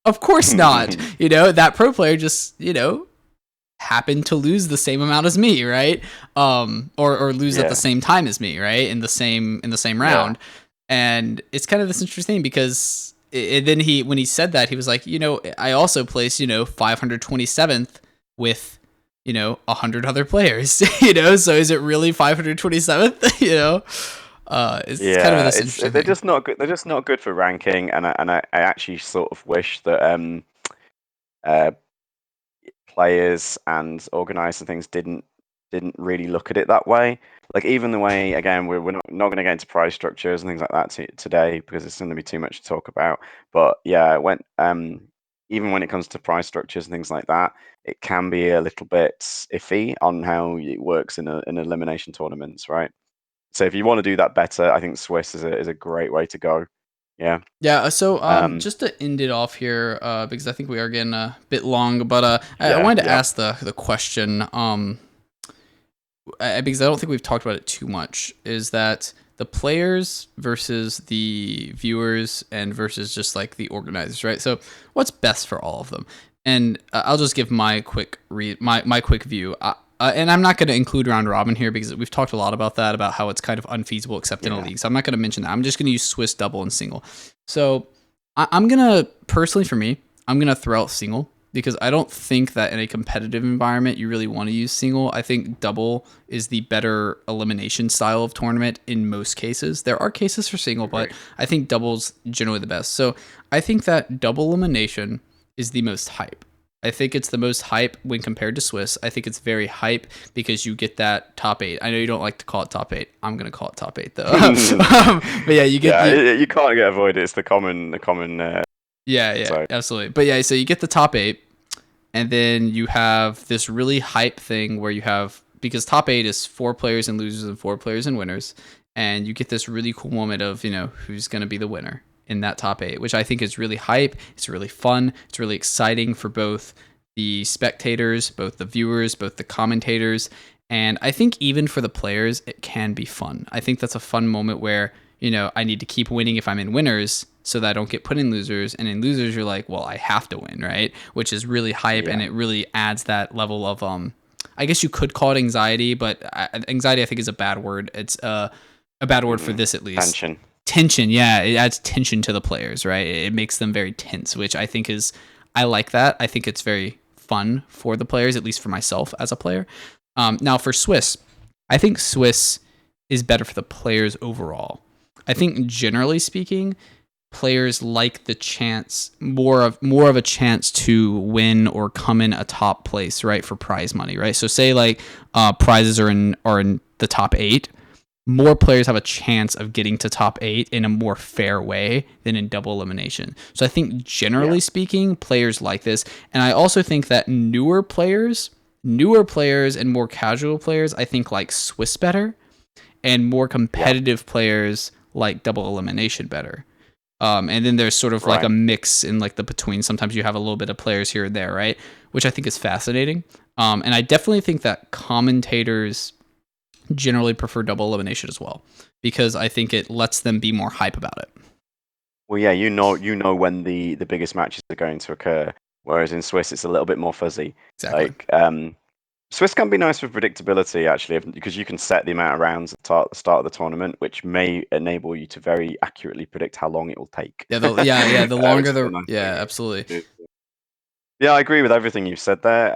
Of course not. That pro player just, happened to lose the same amount as me, right? Or lose at the Yeah, same time as me, right? In the same yeah. round. And it's kind of this interesting thing because then when he said that, he was like, I also placed, 527th with 100 other players. So is it really 527th? It's kind of Yeah, this it's interesting they're thing. just not good. They're just not good for ranking, and I actually sort of wish that uh, players and organizers and things didn't really look at it that way. Like even the way, again, we're not going to get into prize structures and things like that today because it's going to be too much to talk about. But yeah, when even when it comes to prize structures and things like that, it can be a little bit iffy on how it works in elimination tournaments, right? So if you want to do that better, I think Swiss is a great way to go. Yeah. Yeah, so Um, just to end it off here, because I think we are getting a bit long, but I yeah, wanted to yeah. ask the question, because I don't think we've talked about it too much, is that the players versus the viewers and versus just like the organizers, right? So what's best for all of them? And I'll just give my quick my quick view. And I'm not going to include round robin here because we've talked a lot about that, about how it's kind of unfeasible except in a Yeah. league. So I'm not going to mention that. I'm just going to use Swiss double and single. So I'm going to, personally for me, I'm going to throw out single because I don't think that in a competitive environment you really want to use single. I think double is the better elimination style of tournament in most cases. There are cases for single, but Agree. I think double's generally the best. So I think that double elimination is the most hype. I think it's the most hype when compared to Swiss. I think it's very hype because you get that top eight. I know you don't like to call it top eight. I'm gonna call it top eight though. But yeah, you get Yeah, you. you can't get avoided. It's the common. Yeah, yeah, So absolutely. But yeah, so you get the top eight, and then you have this really hype thing where you have, because top eight is 4 players and losers and 4 players and winners, and you get this really cool moment of who's going to be the winner in that top eight, which I think is really hype. It's really fun. It's really exciting for both the spectators, both the viewers, both the commentators, and I think even for the players, it can be fun. I think that's a fun moment where I need to keep winning if I'm in winners so that I don't get put in losers. And in losers, you're like, well, I have to win, right? Which is really hype, and yeah. it really adds that level of I guess you could call it anxiety, but anxiety I think is a bad word. It's a bad word for Hmm. this at least. Tension. Tension, yeah, it adds tension to the players, right? It makes them very tense, which I think is, I like that. I think it's very fun for the players, at least for myself as a player. Now for Swiss, I think Swiss is better for the players overall. I think generally speaking, players like the chance, more of a chance to win or come in a top place, right, for prize money, right? So say like prizes are in the top 8, more players have a chance of getting to top 8 in a more fair way than in double elimination. So I think Yeah. generally speaking, players like this, and I also think that newer players and more casual players, I think like Swiss better, and more Yeah. competitive players like double elimination better. And then there's sort of like a Right. mix in like the between. Sometimes you have a little bit of players here and there, right? Which I think is fascinating. And I definitely think that commentators generally prefer double elimination as well because I think it lets them be more hype about it. Well, yeah, you know when the biggest matches are going to occur, whereas in Swiss it's a little bit more fuzzy. Exactly. Like Swiss can be nice for predictability actually, because you can set the amount of rounds at the start of the tournament, which may enable you to very accurately predict how long it will take, Yeah. Yeah. The longer which is a the nice yeah, thing. absolutely. Yeah, I agree with everything you've said there.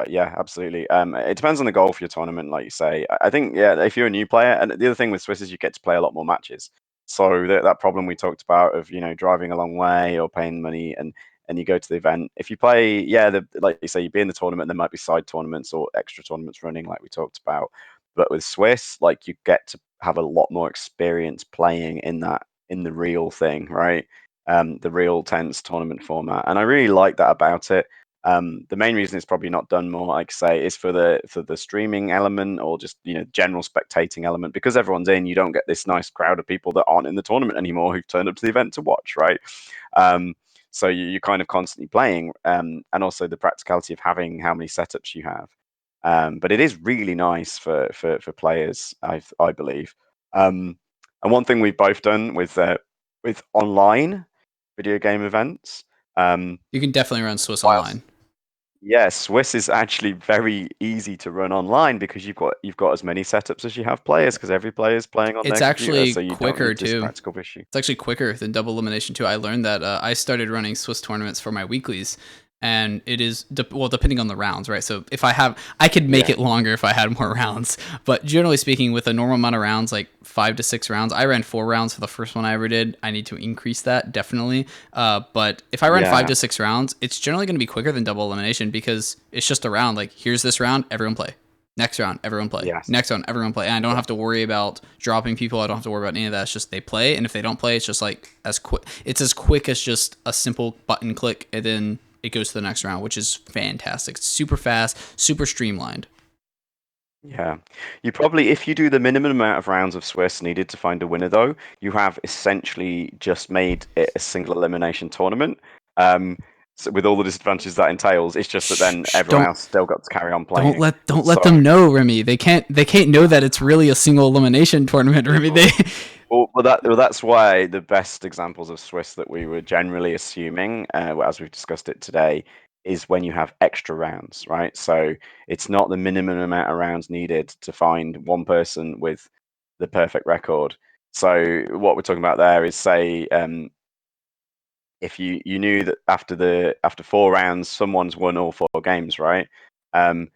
Yeah, absolutely. It depends on the goal for your tournament, like you say. I think, yeah, if you're a new player, and the other thing with Swiss is you get to play a lot more matches. So that problem we talked about of driving a long way or paying money, and you go to the event. If you play, yeah, like you say, you be in the tournament, there might be side tournaments or extra tournaments running, like we talked about. But with Swiss, like you get to have a lot more experience playing in the real thing, right? The real tense tournament format, and I really like that about it. The main reason it's probably not done more, like I say, is for the streaming element, or just general spectating element. Because everyone's in, you don't get this nice crowd of people that aren't in the tournament anymore who've turned up to the event to watch, right? Um, so you're kind of constantly playing, and also the practicality of having how many setups you have. But it is really nice for players, I believe. And one thing we've both done with online video game events. You can definitely run Swiss Whilst online. yeah, Swiss is actually very easy to run online because you've got as many setups as you have players, because every player is playing on It's their computer, actually so you don't quicker need this too. practical issue. It's actually quicker than double elimination too. I learned that I started running Swiss tournaments for my weeklies, and it is well, depending on the rounds, right? So if I could make Yeah, it longer if I had more rounds. But generally speaking, with a normal amount of rounds, like 5 to 6 rounds, I ran 4 rounds for the first one I ever did. I need to increase that definitely. But if I run five yeah, to six rounds, it's generally going to be quicker than double elimination because it's just a round. Like here's this round, everyone play. Next round, everyone play. yes, Next round, everyone play. And I don't yeah, have to worry about dropping people. I don't have to worry about any of that. It's just they play, and if they don't play, it's just like as quick. It's as quick as just a simple button click, and then it goes to the next round, which is fantastic. It's super fast, super streamlined. yeah. You probably, if you do the minimum amount of rounds of Swiss needed to find a winner, though, you have essentially just made it a single elimination tournament. Um, so with all the disadvantages that entails, it's just that Shh, then shh, everyone else still got to carry on don't playing. let don't let So them know, Remy. They can't know that it's really a single elimination tournament, Remy. They that's why the best examples of Swiss that we were generally assuming, as we've discussed it today, is when you have extra rounds, right? So it's not the minimum amount of rounds needed to find one person with the perfect record. So what we're talking about there is, say, if you knew that after 4 rounds, someone's won all 4 games, right? Um,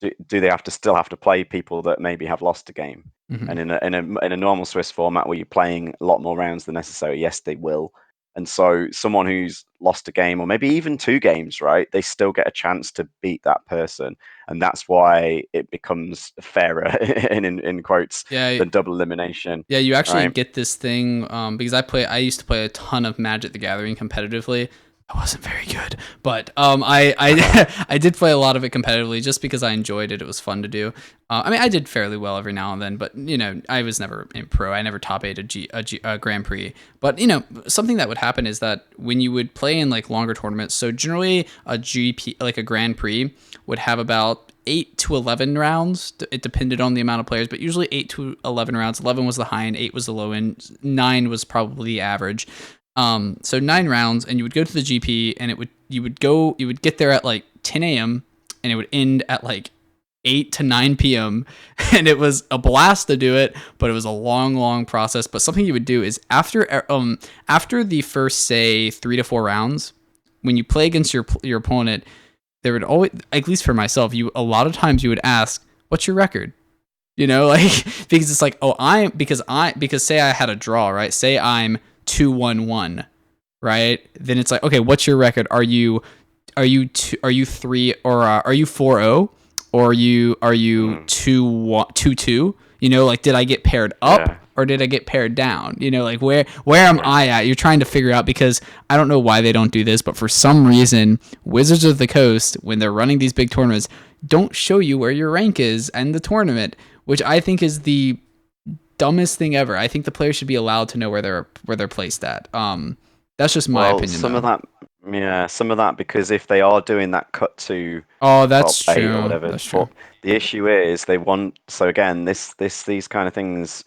do they still have to play people that maybe have lost a game? Mhm. And in a normal Swiss format where you're playing a lot more rounds than necessary, yes, they will. And so someone who's lost a game, or maybe even 2 games, right, they still get a chance to beat that person, and that's why it becomes fairer in quotes Yeah, than double elimination, yeah, you actually right? get this thing because I used to play a ton of Magic the Gathering competitively. I wasn't very good, but I did play a lot of it competitively just because I enjoyed it. It was fun to do. I mean, I did fairly well every now and then, but I was never in pro. I never top eight a Grand Prix. But something that would happen is that when you would play in like longer tournaments, so generally a GP like a Grand Prix would have about 8 to 11 rounds. It depended on the amount of players, but usually 8 to 11 rounds. 11 was the high end, 8 was the low end, 9 was probably the average. So 9 rounds, and you would go to the GP, and you would get there at like 10 a.m. and it would end at like 8 to 9 p.m. and it was a blast to do it, but it was a long process. But something you would do is after the first, say, 3 to 4 rounds, when you play against your opponent, there would always, at least for myself, a lot of times you would ask, "What's your record?" Like because it's like, because say I had a draw, right? Say I'm 2-1-1, right? Then it's like, okay, what's your record? Are you 3, or are you 4-0, or are you Mm, 2-2? Like, did I get paired up yeah, or did I get paired down? Like, where am yeah, I at? You're trying to figure out, because I don't know why they don't do this, but for some reason, Wizards of the Coast, when they're running these big tournaments, don't show you where your rank is and the tournament, which I think is the dumbest thing ever. I think the players should be allowed to know where they're placed at. That's just my well, opinion, some of though. that, yeah, some of that, because if they are doing that cut to Oh, that's top 8 or true. whatever, That's true. the issue is they want, so again, these kind of things,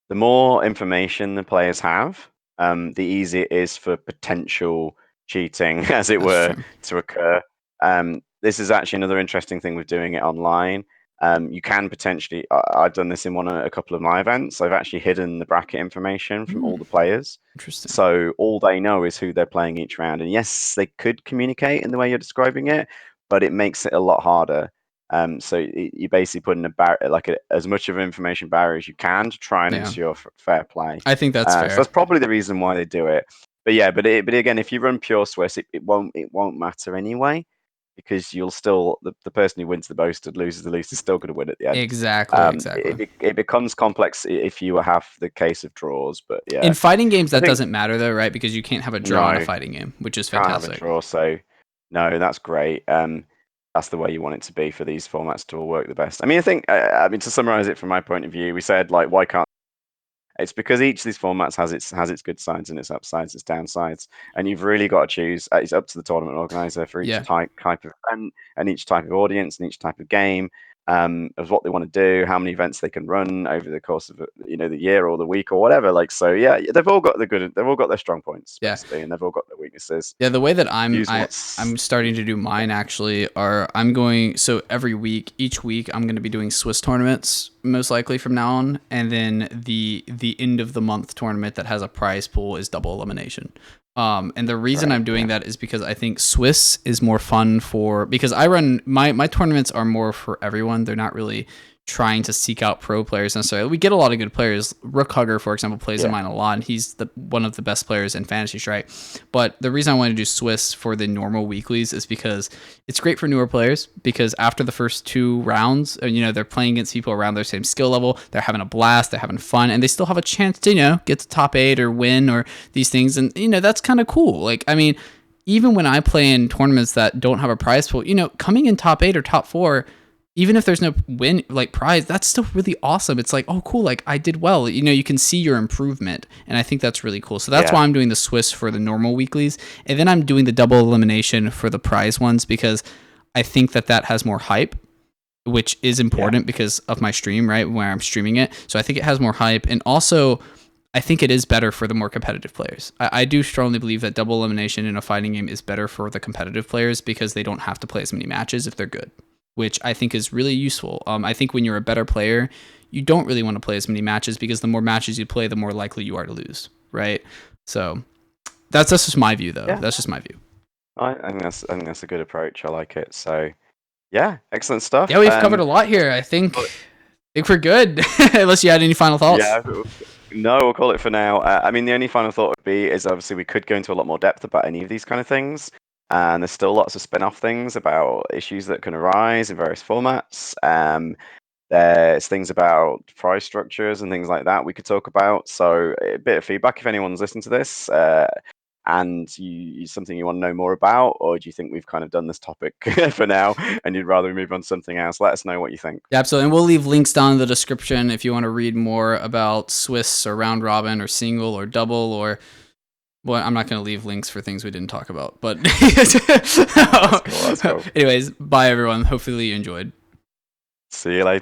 the more information the players have, the easier it is for potential cheating, as it That's were, true. to occur. This is actually another interesting thing with doing it online. You can potentially, I've done this in a couple of my events. I've actually hidden the bracket information from Hmm, all the players. interesting. So all they know is who they're playing each round. And yes, they could communicate in the way you're describing it, but it makes it a lot harder. So you basically put in as much of an information barrier as you can to try and Yeah, ensure fair play. I think that's So fair. that's probably the reason why they do it. But yeah, but again, if you run pure Swiss, it won't matter anyway, because you'll still, the person who wins the most and loses the least is still going to win at the end. Exactly, exactly. It becomes complex if you have the case of draws, but In yeah, fighting games, I that think doesn't matter though, right? Because you can't have a draw in a no, fighting game, which is can't have a fantastic. draw. So No, that's great. That's the way you want it to be for these formats to all work the best. I mean, I think, I mean, to summarize it from my point of view, we said like, why can't it's because each of these formats has its good sides and its upsides, its downsides, and you've really got to choose. It's up to the tournament organizer for each Yeah. type of event and each type of audience and each type of game, of what they want to do, how many events they can run over the course of the year or the week or whatever. Like so, yeah, they've all got their strong points Yeah. basically, and they've all got their weaknesses. Yeah, the way that Use what's I'm starting to do mine actually are I'm going so every week, each week I'm going to be doing Swiss tournaments most likely from now on, and then the end of the month tournament that has a prize pool is double elimination. And the reason right. I'm doing Yeah, that is because I think Swiss is more fun because I run my tournaments are more for everyone. They're not really trying to seek out pro players necessarily. We get a lot of good players. Rook Hugger, for example, plays in yeah, mine a lot, and he's one of the best players in Fantasy Strike. But the reason I want to do Swiss for the normal weeklies is because it's great for newer players, because after the first two rounds, they're playing against people around their same skill level. They're having a blast, they're having fun, and they still have a chance to, get to top 8 or win or these things. And, that's kind of cool. Like, I mean, even when I play in tournaments that don't have a prize pool, coming in top 8 or top 4, even if there's no win like prize, that's still really awesome. It's like, oh cool, like I did well. You can see your improvement, and I think that's really cool. So that's yeah, why I'm doing the Swiss for the normal weeklies, and then I'm doing the double elimination for the prize ones, because I think that has more hype, which is yeah, important because of my stream, right, where I'm streaming it. So I think it has more hype, and also I think it is better for the more competitive players. I do strongly believe that double elimination in a fighting game is better for the competitive players because they don't have to play as many matches if they're good, which I think is really useful. I think when you're a better player, you don't really want to play as many matches, because the more matches you play, the more likely you are to lose, right? So that's just my view, though. yeah. That's just my view. I think that's a good approach. I like it. So yeah, excellent Yeah, stuff. we've covered a lot here. I think we're good. Unless you had any final thoughts. Yeah, no, we'll call it for now. I mean, the only final thought would be is obviously we could go into a lot more depth about any of these kind of things, and there's still lots of spin-off things about issues that can arise in various formats. There's things about price structures and things like that we could talk about. So a bit of feedback if anyone's listening to this, and something you want to know more about, or do you think we've kind of done this topic for now and you'd rather move on to something else? Let us know what you think. Yeah, absolutely. And we'll leave links down in the description if you want to read more about Swiss or round robin or single or double or. Well, I'm not going to leave links for things we didn't talk about, but That's cool. That's cool. anyways, bye everyone. Hopefully you enjoyed. See you later.